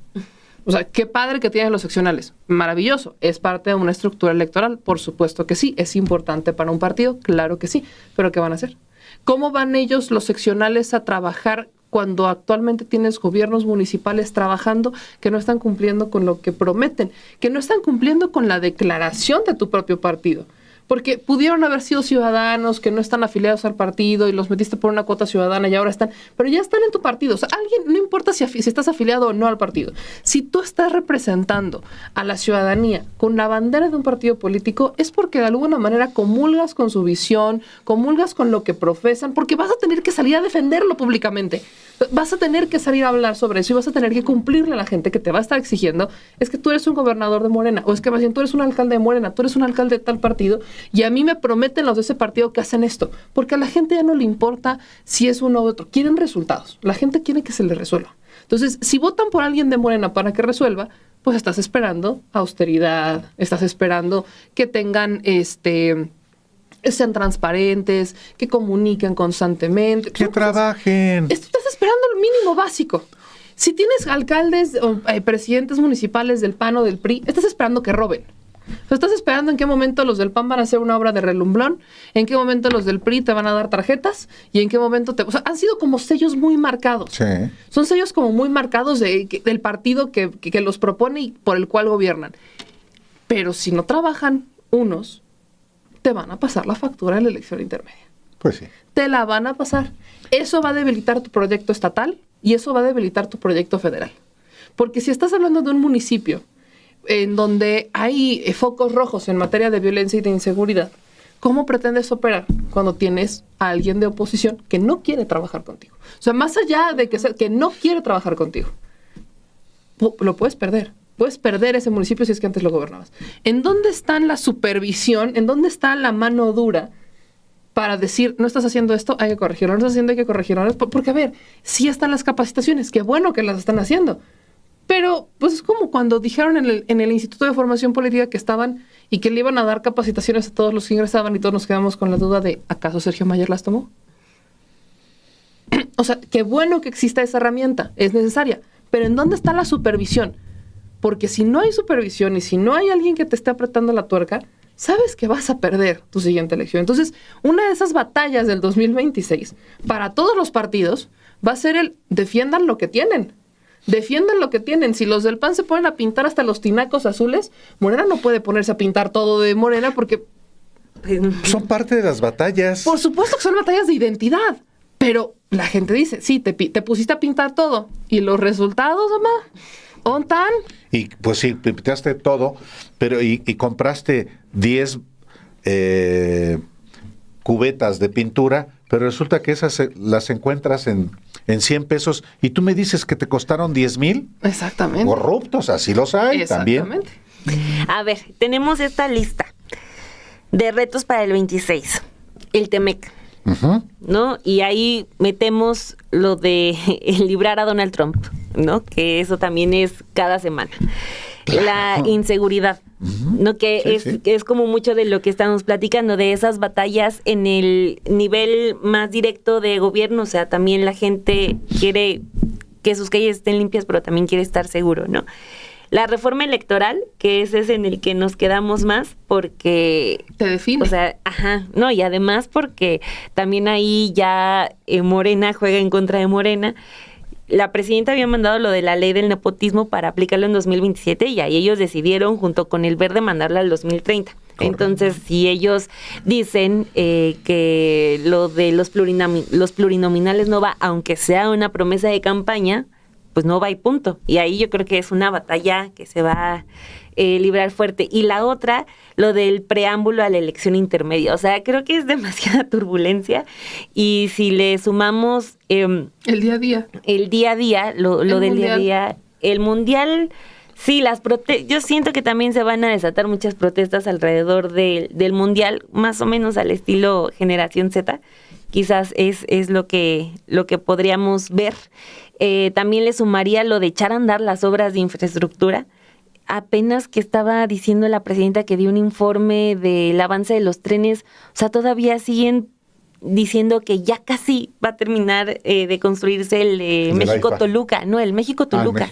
O sea, qué padre que tienen los seccionales. Maravilloso. ¿Es parte de una estructura electoral? Por supuesto que sí. ¿Es importante para un partido? Claro que sí. ¿Pero qué van a hacer? ¿Cómo van ellos, los seccionales, a trabajar cuando actualmente tienes gobiernos municipales trabajando que no están cumpliendo con lo que prometen, que no están cumpliendo con la declaración de tu propio partido? Porque pudieron haber sido ciudadanos que no están afiliados al partido y los metiste por una cuota ciudadana y ahora están, pero ya están en tu partido. O sea, alguien, no importa si estás afiliado o no al partido, si tú estás representando a la ciudadanía con la bandera de un partido político, es porque de alguna manera comulgas con su visión, comulgas con lo que profesan, porque vas a tener que salir a defenderlo públicamente. Vas a tener que salir a hablar sobre eso y vas a tener que cumplirle a la gente que te va a estar exigiendo, es que tú eres un gobernador de Morena, o es que más bien tú eres un alcalde de Morena, tú eres un alcalde de tal partido, y a mí me prometen los de ese partido que hacen esto, porque a la gente ya no le importa si es uno u otro, quieren resultados, la gente quiere que se le resuelva. Entonces, si votan por alguien de Morena para que resuelva, pues estás esperando austeridad, estás esperando que tengan sean transparentes, que comuniquen constantemente. Que trabajen. Estás esperando el mínimo básico. Si tienes alcaldes o presidentes municipales del PAN o del PRI, estás esperando que roben. O sea, estás esperando en qué momento los del PAN van a hacer una obra de relumbrón, en qué momento los del PRI te van a dar tarjetas y en qué momento O sea, han sido como sellos muy marcados. Sí. Son sellos como muy marcados del partido que los propone y por el cual gobiernan. Pero si no trabajan unos, te van a pasar la factura en la elección intermedia. Pues sí. Te la van a pasar. Eso va a debilitar tu proyecto estatal y eso va a debilitar tu proyecto federal. Porque si estás hablando de un municipio en donde hay focos rojos en materia de violencia y de inseguridad, ¿cómo pretendes operar cuando tienes a alguien de oposición que no quiere trabajar contigo? O sea, más allá de que no quiere trabajar contigo, lo puedes perder. Puedes perder ese municipio si es que antes lo gobernabas. ¿En dónde está la supervisión? ¿En dónde está la mano dura para decir, no estás haciendo esto, hay que corregirlo, no estás haciendo, hay que corregirlo? Porque, a ver, sí están las capacitaciones, qué bueno que las están haciendo. Pero, pues es como cuando dijeron en el Instituto de Formación Política que estaban y que le iban a dar capacitaciones a todos los que ingresaban y todos nos quedamos con la duda de, ¿acaso Sergio Mayer las tomó? O sea, qué bueno que exista esa herramienta, es necesaria. Pero ¿en dónde está la supervisión? Porque si no hay supervisión y si no hay alguien que te esté apretando la tuerca, sabes que vas a perder tu siguiente elección. Entonces, una de esas batallas del 2026, para todos los partidos, va a ser el defiendan lo que tienen. Defiendan lo que tienen. Si los del PAN se ponen a pintar hasta los tinacos azules, Morena no puede ponerse a pintar todo de Morena porque... Son parte de las batallas. Por supuesto que son batallas de identidad, pero la gente dice, sí, te pusiste a pintar todo. ¿Y los resultados, mamá? ¿Ontan? Y pues sí, pintaste todo, pero y compraste 10 cubetas de pintura, pero resulta que esas las encuentras en 100 pesos y tú me dices que te costaron 10,000. Exactamente. Corruptos, así los hay también. A ver, tenemos esta lista de retos para el 26. El TEMEC, ¿no? Y ahí metemos lo de librar a Donald Trump, ¿no? Que eso también es cada semana. Claro. La inseguridad, ¿no? Que sí, es como mucho de lo que estamos platicando, de esas batallas en el nivel más directo de gobierno. O sea, también la gente quiere que sus calles estén limpias, pero también quiere estar seguro, ¿no? La reforma electoral, que ese es en el que nos quedamos más, porque... Te define. O sea, no, y además porque también ahí ya Morena juega en contra de Morena. La presidenta había mandado lo de la ley del nepotismo para aplicarlo en 2027 y ahí ellos decidieron, junto con el Verde, mandarla al 2030. Correcto. Entonces, si ellos dicen que lo de los plurinominales no va, aunque sea una promesa de campaña, pues no va y punto. Y ahí yo creo que es una batalla que se va a librar fuerte. Y la otra, lo del preámbulo a la elección intermedia. O sea, creo que es demasiada turbulencia. Y si le sumamos... el día a día. El día a día, lo del día a día. El mundial, sí, yo siento que también se van a desatar muchas protestas alrededor del mundial, más o menos al estilo Generación Z. Quizás es lo que podríamos ver. También le sumaría lo de echar a andar las obras de infraestructura. Apenas que estaba diciendo la presidenta que dio un informe del avance de los trenes, o sea, todavía siguen diciendo que ya casi va a terminar de construirse el México-Toluca, no, el México-Toluca.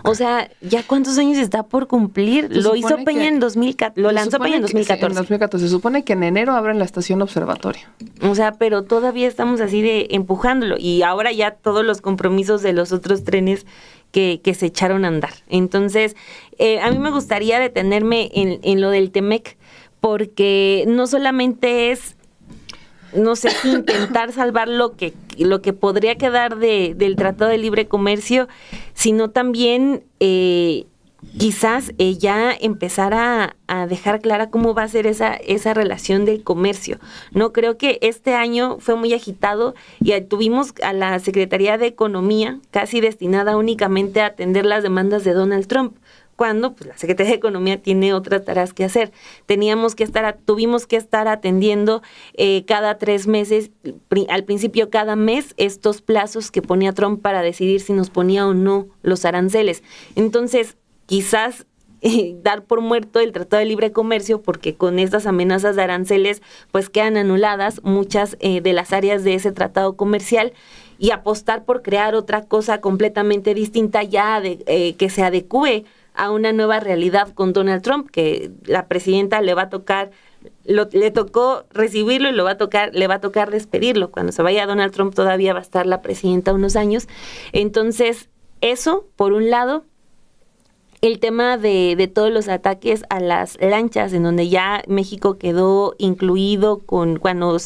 O sea, ¿ya cuántos años está por cumplir? Lo hizo Peña en 2014, lo lanzó Peña en 2014. En 2014, se supone que en enero abren la estación observatorio. O sea, pero todavía estamos así de empujándolo y ahora ya todos los compromisos de los otros trenes que se echaron a andar. Entonces, a mí me gustaría detenerme en lo del TEMEC porque no solamente es no sé, intentar salvar lo que podría quedar del Tratado de Libre Comercio, sino también quizás ya empezar a dejar clara cómo va a ser esa relación del comercio. No creo que este año fue muy agitado y tuvimos a la Secretaría de Economía casi destinada únicamente a atender las demandas de Donald Trump, cuando pues, la Secretaría de Economía tiene otras tareas que hacer. Tuvimos que estar atendiendo cada 3 meses, al principio cada mes, estos plazos que ponía Trump para decidir si nos ponía o no los aranceles. Entonces, quizás dar por muerto el Tratado de Libre Comercio, porque con estas amenazas de aranceles pues quedan anuladas muchas de las áreas de ese tratado comercial, y apostar por crear otra cosa completamente distinta ya que se adecúe a una nueva realidad con Donald Trump, que la presidenta le va a tocar, le tocó recibirlo y le va a tocar despedirlo. Cuando se vaya Donald Trump todavía va a estar la presidenta unos años. Entonces, eso, por un lado, el tema de todos los ataques a las lanchas, en donde ya México quedó incluido cuando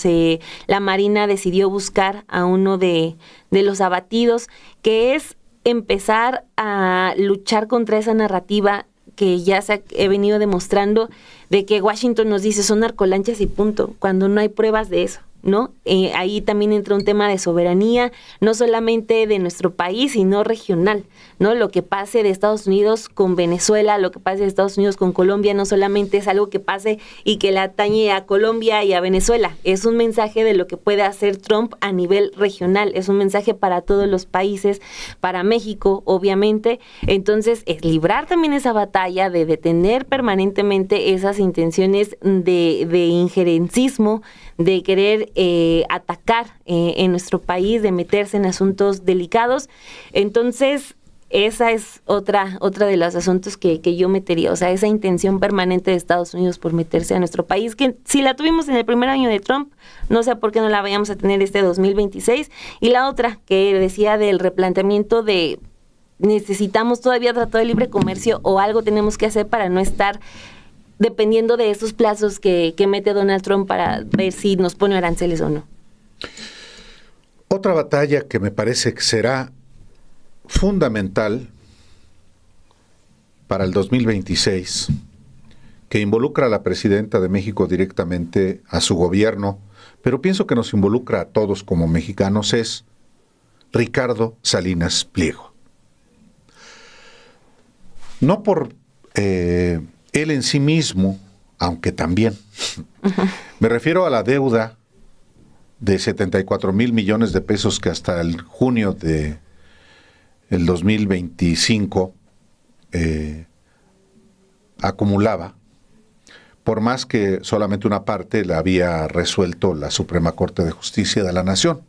la Marina decidió buscar a uno de los abatidos, que es empezar a luchar contra esa narrativa que ya se ha venido demostrando de que Washington nos dice son narcolanchas y punto, cuando no hay pruebas de eso, ¿no? Ahí también entra un tema de soberanía, no solamente de nuestro país, sino regional, ¿no? Lo que pase de Estados Unidos con Venezuela, lo que pase de Estados Unidos con Colombia, no solamente es algo que pase y que le atañe a Colombia y a Venezuela, es un mensaje de lo que puede hacer Trump a nivel regional, es un mensaje para todos los países, para México, obviamente. Entonces, es librar también esa batalla de detener permanentemente esas intenciones de injerencismo, de querer atacar en nuestro país, de meterse en asuntos delicados. Entonces, esa es otra de los asuntos que yo metería, o sea, esa intención permanente de Estados Unidos por meterse a nuestro país, que si la tuvimos en el primer año de Trump, no sé por qué no la vayamos a tener este 2026. Y la otra que decía del replanteamiento de necesitamos todavía Tratado de Libre Comercio o algo tenemos que hacer para no estar dependiendo de esos plazos que mete Donald Trump para ver si nos pone aranceles o no. Otra batalla que me parece que será fundamental para el 2026, que involucra a la presidenta de México directamente, a su gobierno, pero pienso que nos involucra a todos como mexicanos, es Ricardo Salinas Pliego. No por él en sí mismo, aunque también. Me refiero a la deuda de 74,000 millones de pesos que hasta el junio de el 2025 acumulaba, por más que solamente una parte la había resuelto la Suprema Corte de Justicia de la Nación.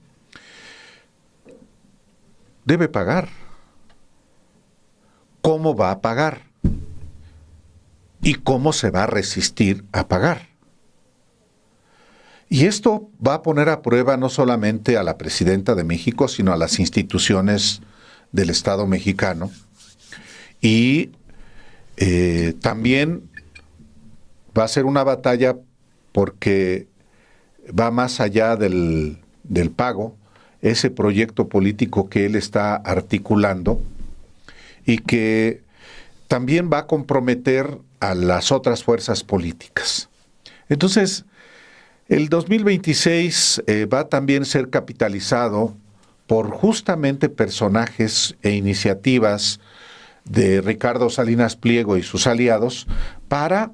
Debe pagar. ¿Cómo va a pagar? ¿Y cómo se va a resistir a pagar? Y esto va a poner a prueba no solamente a la presidenta de México, sino a las instituciones del Estado mexicano. Y también va a ser una batalla porque va más allá del pago, ese proyecto político que él está articulando y que también va a comprometer a las otras fuerzas políticas. Entonces, el 2026 va a también ser capitalizado por justamente personajes e iniciativas de Ricardo Salinas Pliego y sus aliados para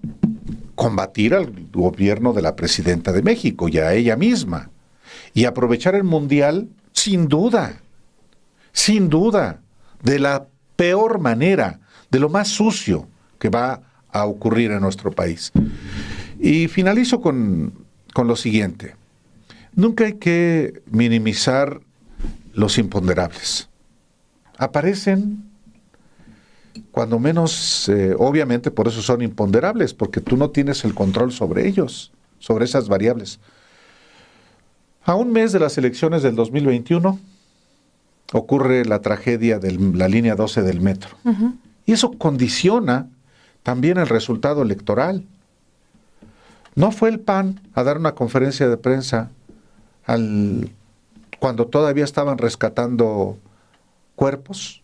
combatir al gobierno de la presidenta de México y a ella misma, y aprovechar el Mundial sin duda, de la peor manera, de lo más sucio que va a ocurrir en nuestro país. Y finalizo con lo siguiente: nunca hay que minimizar los imponderables. Aparecen, cuando menos, obviamente por eso son imponderables, porque tú no tienes el control sobre ellos, sobre esas variables. A un mes de las elecciones del 2021 ocurre la tragedia de la línea 12 del metro. Uh-huh. Y eso condiciona también el resultado electoral. ¿No fue el PAN a dar una conferencia de prensa cuando todavía estaban rescatando cuerpos?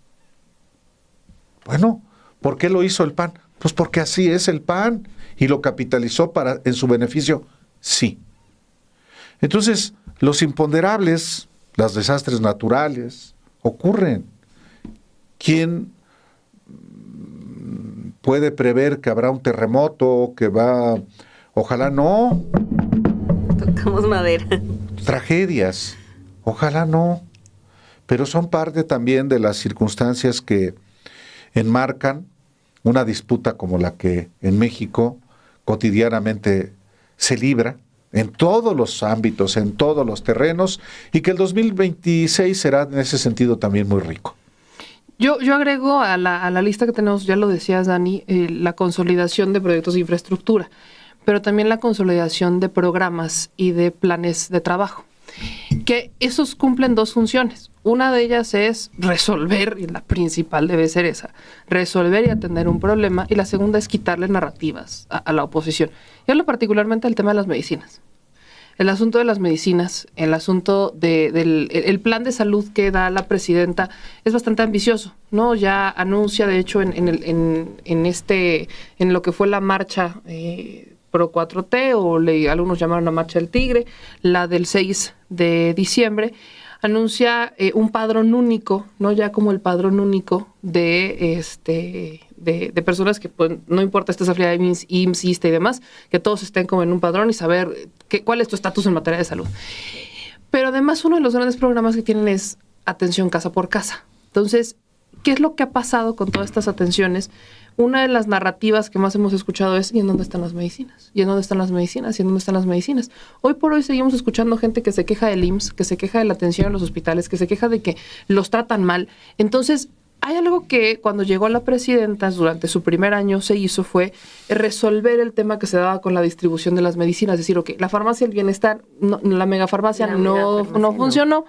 Bueno, ¿por qué lo hizo el PAN? Pues porque así es el PAN y lo capitalizó en su beneficio, sí. Entonces, los imponderables, los desastres naturales, ocurren. ¿Quién puede prever que habrá un terremoto, que va... Ojalá no. Tocamos madera. Tragedias, ojalá no. Pero son parte también de las circunstancias que enmarcan una disputa como la que en México cotidianamente se libra en todos los ámbitos, en todos los terrenos, y que el 2026 será en ese sentido también muy rico. Yo agrego a la lista que tenemos, ya lo decías, Dani, la consolidación de proyectos de infraestructura, pero también la consolidación de programas y de planes de trabajo, que esos cumplen dos funciones. Una de ellas es resolver, y la principal debe ser esa, resolver y atender un problema, y la segunda es quitarle narrativas a la oposición. Y hablo particularmente del tema de las medicinas. El asunto de las medicinas, el asunto del plan de salud que da la presidenta es bastante ambicioso, ¿no? Ya anuncia, de hecho, en lo que fue la marcha Pro 4T, o algunos llamaron la marcha del tigre, la del 6 de diciembre, anuncia un padrón único, ¿no? Ya como el padrón único de personas que, pues, no importa esta afiliada de IMSS, ISSSTE y demás, que todos estén como en un padrón y saber cuál es tu estatus en materia de salud. Pero además uno de los grandes programas que tienen es atención casa por casa. Entonces, ¿qué es lo que ha pasado con todas estas atenciones? Una de las narrativas que más hemos escuchado es ¿y en dónde están las medicinas? ¿Y en dónde están las medicinas? ¿Y en dónde están las medicinas? Hoy por hoy seguimos escuchando gente que se queja del IMSS, que se queja de la atención en los hospitales, que se queja de que los tratan mal. Entonces, hay algo que cuando llegó la presidenta, durante su primer año se hizo, fue resolver el tema que se daba con la distribución de las medicinas. Es decir, la farmacia del bienestar, la megafarmacia no funcionó.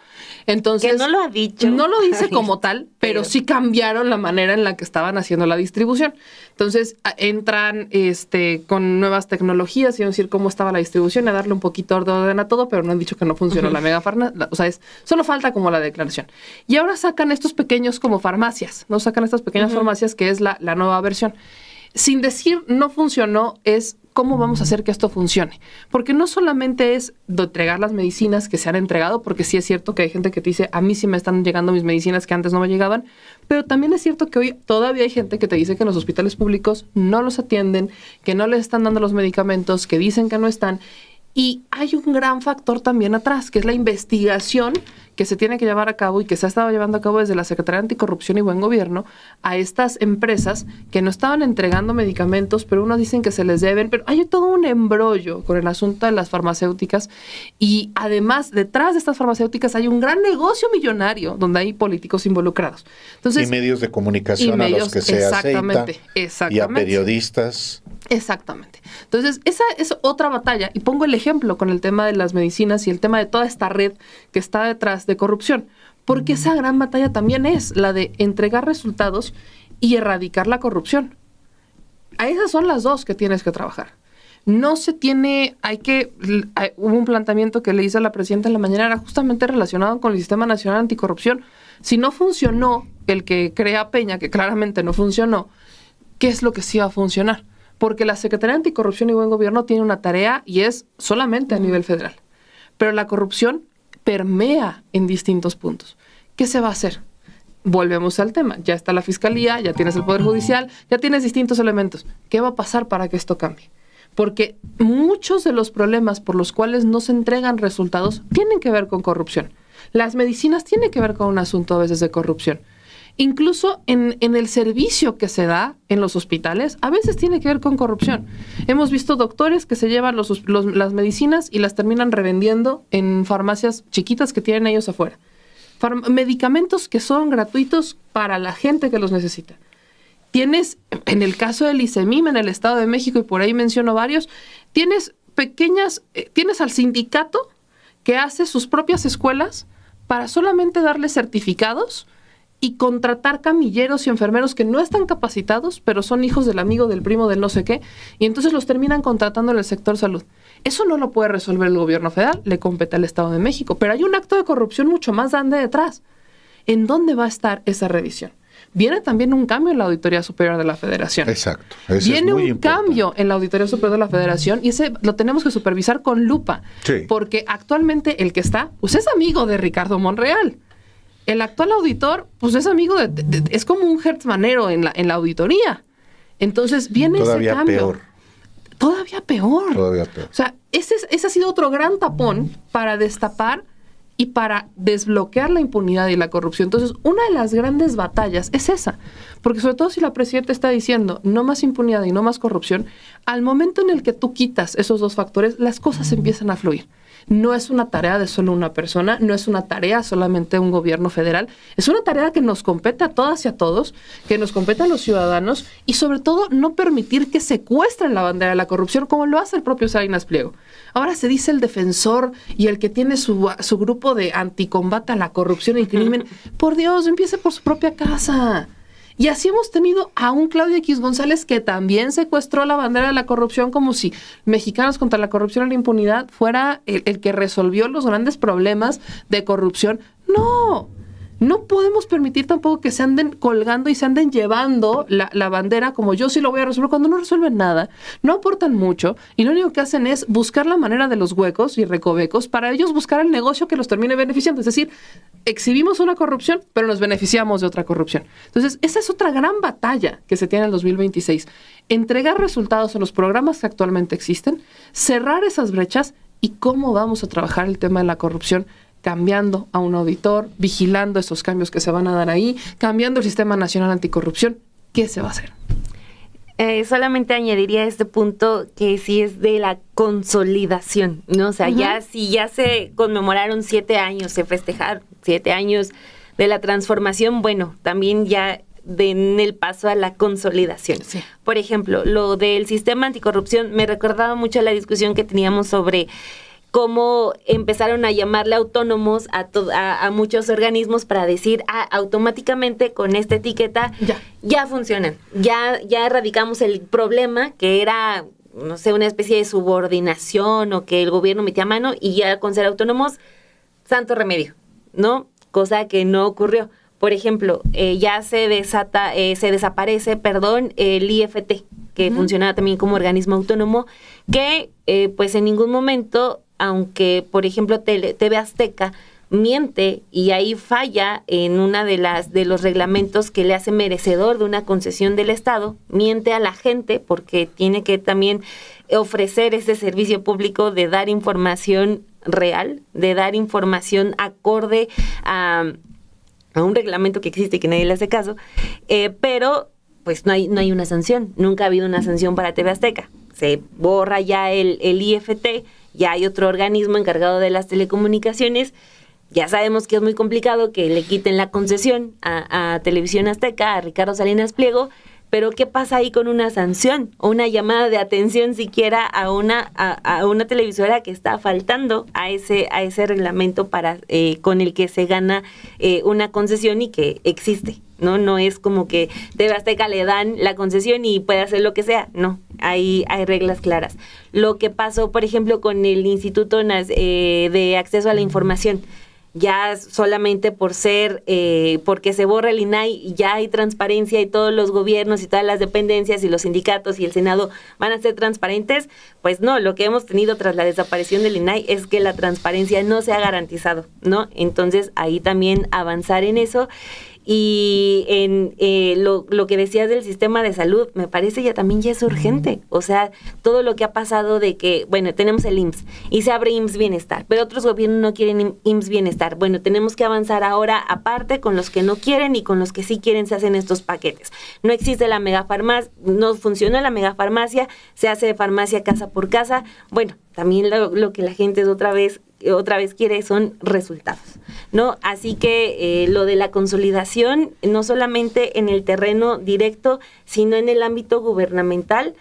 Entonces, que no lo ha dicho. No lo dice como tal, pero sí cambiaron la manera en la que estaban haciendo la distribución. Entonces, entran con nuevas tecnologías y decir cómo estaba la distribución, a darle un poquito de orden a todo, pero no han dicho que no funcionó la megafarmacia. O sea, solo falta como la declaración. Y ahora sacan estos pequeños como farmacias. No sacan estas pequeñas farmacias, que es la nueva versión. Sin decir no funcionó, es cómo vamos a hacer que esto funcione. Porque no solamente es de entregar las medicinas que se han entregado, porque sí es cierto que hay gente que te dice, a mí sí me están llegando mis medicinas que antes no me llegaban, pero también es cierto que hoy todavía hay gente que te dice que en los hospitales públicos no los atienden, que no les están dando los medicamentos, que dicen que no están. Y hay un gran factor también atrás, que es la investigación que se tiene que llevar a cabo y que se ha estado llevando a cabo desde la Secretaría de Anticorrupción y Buen Gobierno a estas empresas que no estaban entregando medicamentos, pero unos dicen que se les deben, pero hay todo un embrollo con el asunto de las farmacéuticas y además detrás de estas farmacéuticas hay un gran negocio millonario donde hay políticos involucrados. Entonces, y medios de comunicación a los que se aceitan y a periodistas. Exactamente. Entonces, esa es otra batalla. Y pongo el ejemplo con el tema de las medicinas y el tema de toda esta red que está detrás de corrupción. Porque esa gran batalla también es la de entregar resultados y erradicar la corrupción. A esas son las dos que tienes que trabajar. No se tiene, hubo un planteamiento que le hizo a la presidenta en la mañana, era justamente relacionado con el Sistema Nacional Anticorrupción. Si no funcionó el que crea Peña, que claramente no funcionó, ¿qué es lo que sí va a funcionar? Porque la Secretaría de Anticorrupción y Buen Gobierno tiene una tarea y es solamente a nivel federal. Pero la corrupción permea en distintos puntos. ¿Qué se va a hacer? Volvemos al tema. Ya está la Fiscalía, ya tienes el Poder Judicial, ya tienes distintos elementos. ¿Qué va a pasar para que esto cambie? Porque muchos de los problemas por los cuales no se entregan resultados tienen que ver con corrupción. Las medicinas tienen que ver con un asunto a veces de corrupción. Incluso en el servicio que se da en los hospitales, a veces tiene que ver con corrupción. Hemos visto doctores que se llevan las medicinas y las terminan revendiendo en farmacias chiquitas que tienen ellos afuera. Medicamentos que son gratuitos para la gente que los necesita. Tienes, en el caso del ICEMIM en el Estado de México, y por ahí menciono varios, tienes al sindicato que hace sus propias escuelas para solamente darles certificados y contratar camilleros y enfermeros que no están capacitados, pero son hijos del amigo, del primo, del no sé qué, y entonces los terminan contratando en el sector salud. Eso no lo puede resolver el gobierno federal, le compete al Estado de México, pero hay un acto de corrupción mucho más grande detrás. ¿En dónde va a estar esa revisión? Viene también un cambio en la Auditoría Superior de la Federación. Exacto. Viene un cambio en la Auditoría Superior de la Federación y ese lo tenemos que supervisar con lupa, sí. Porque actualmente el que está, pues es amigo de Ricardo Monreal. El actual auditor, pues es amigo es como un hertzmanero en la auditoría. Entonces viene todavía ese cambio. Peor. Todavía peor. Todavía peor. O sea, ese ha sido otro gran tapón para destapar y para desbloquear la impunidad y la corrupción. Entonces, una de las grandes batallas es esa. Porque sobre todo si la presidenta está diciendo no más impunidad y no más corrupción, al momento en el que tú quitas esos dos factores, las cosas empiezan a fluir. No es una tarea de solo una persona, no es una tarea solamente de un gobierno federal, es una tarea que nos compete a todas y a todos, que nos compete a los ciudadanos y sobre todo no permitir que secuestren la bandera de la corrupción como lo hace el propio Salinas Pliego. Ahora se dice el defensor y el que tiene su grupo de anticombate a la corrupción y crimen. Por Dios, empiece por su propia casa. Y así hemos tenido a un Claudio X González que también secuestró la bandera de la corrupción como si Mexicanos contra la Corrupción y la Impunidad fuera el que resolvió los grandes problemas de corrupción. No podemos permitir tampoco que se anden colgando y se anden llevando la bandera como yo sí lo voy a resolver cuando no resuelven nada, no aportan mucho y lo único que hacen es buscar la manera de los huecos y recovecos para ellos buscar el negocio que los termine beneficiando. Es decir, exhibimos una corrupción, pero nos beneficiamos de otra corrupción. Entonces, esa es otra gran batalla que se tiene en el 2026. Entregar resultados en los programas que actualmente existen, cerrar esas brechas y cómo vamos a trabajar el tema de la corrupción cambiando a un auditor, vigilando esos cambios que se van a dar ahí, cambiando el Sistema Nacional Anticorrupción. ¿Qué se va a hacer? Solamente añadiría a este punto que sí es de la consolidación, ¿no? O sea, ya si ya se conmemoraron 7 años, se festejaron 7 años la transformación, bueno, también ya en el paso a la consolidación. Sí. Por ejemplo, lo del sistema anticorrupción me recordaba mucho la discusión que teníamos sobre cómo empezaron a llamarle autónomos a muchos organismos para decir, automáticamente con esta etiqueta ya funcionan, ya erradicamos el problema que era, no sé, una especie de subordinación o que el gobierno metía mano, y ya con ser autónomos, santo remedio, ¿no? Cosa que no ocurrió. Por ejemplo, ya se desaparece, el IFT, que funcionaba también como organismo autónomo, que pues en ningún momento, aunque por ejemplo TV Azteca miente y ahí falla en una de los reglamentos que le hace merecedor de una concesión del Estado, miente a la gente porque tiene que también ofrecer ese servicio público de dar información real, de dar información acorde a un reglamento que existe y que nadie le hace caso, pero pues no hay una sanción, nunca ha habido una sanción para TV Azteca. Se borra ya el IFT, ya hay otro organismo encargado de las telecomunicaciones. Ya sabemos que es muy complicado que le quiten la concesión a Televisión Azteca, a Ricardo Salinas Pliego, pero ¿qué pasa ahí con una sanción o una llamada de atención siquiera a una televisora que está faltando a ese reglamento con el que se gana una concesión y que existe? No es como que TV Azteca le dan la concesión y puede hacer lo que sea. No, hay reglas claras. Lo que pasó, por ejemplo, con el Instituto de Acceso a la Información, ya solamente porque se borra el INAI, ya hay transparencia y todos los gobiernos y todas las dependencias y los sindicatos y el Senado van a ser transparentes. Pues no, lo que hemos tenido tras la desaparición del INAI es que la transparencia no se ha garantizado, ¿no? Entonces ahí también avanzar en eso. Y en lo que decías del sistema de salud, me parece ya es urgente. O sea, todo lo que ha pasado de que, bueno, tenemos el IMSS y se abre IMSS Bienestar, pero otros gobiernos no quieren IMSS Bienestar. Bueno, tenemos que avanzar ahora aparte con los que no quieren y con los que sí quieren se hacen estos paquetes. No existe la megafarmacia, no funciona la megafarmacia, se hace farmacia casa por casa. Bueno, también lo que la gente otra vez quiere son resultados, ¿no? Así que lo de la consolidación, no solamente en el terreno directo, sino en el ámbito gubernamental,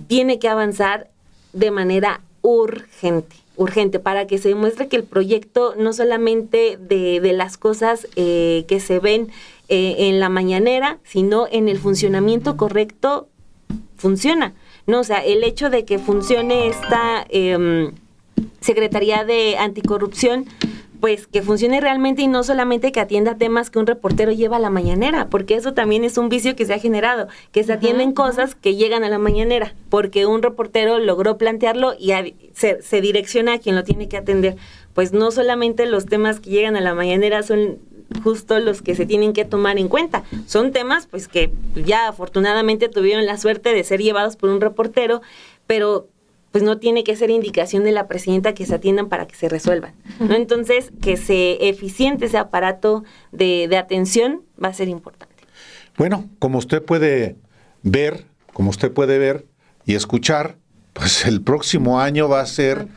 tiene que avanzar de manera urgente, para que se demuestre que el proyecto no solamente de las cosas que se ven en la mañanera, sino en el funcionamiento correcto, funciona, ¿no? O sea, el hecho de que funcione esta Secretaría de Anticorrupción, pues que funcione realmente y no solamente que atienda temas que un reportero lleva a la mañanera, porque eso también es un vicio que se ha generado, que se atienden cosas que llegan a la mañanera, porque un reportero logró plantearlo y se direcciona a quien lo tiene que atender. Pues no solamente los temas que llegan a la mañanera son justo los que se tienen que tomar en cuenta, son temas pues que ya afortunadamente tuvieron la suerte de ser llevados por un reportero, pero pues no tiene que ser indicación de la presidenta que se atiendan para que se resuelvan, ¿no? Entonces, que se eficiente ese aparato de atención va a ser importante. Bueno, como usted puede ver y escuchar, pues el próximo año va a ser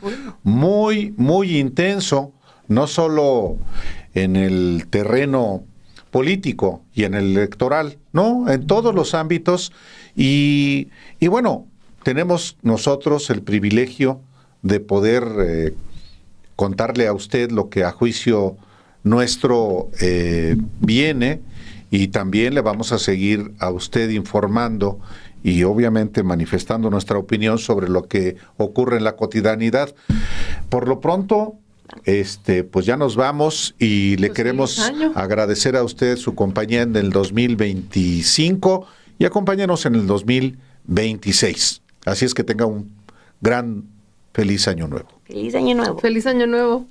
muy, muy intenso, no solo en el terreno político y en el electoral, no, en todos los ámbitos. Y bueno, tenemos nosotros el privilegio de poder contarle a usted lo que a juicio nuestro viene, y también le vamos a seguir a usted informando y obviamente manifestando nuestra opinión sobre lo que ocurre en la cotidianidad. Por lo pronto, pues ya nos vamos y le queremos agradecer a usted su compañía en el 2025 y acompáñenos en el 2026. Así es que tenga un gran feliz año nuevo. Feliz año nuevo. Feliz año nuevo.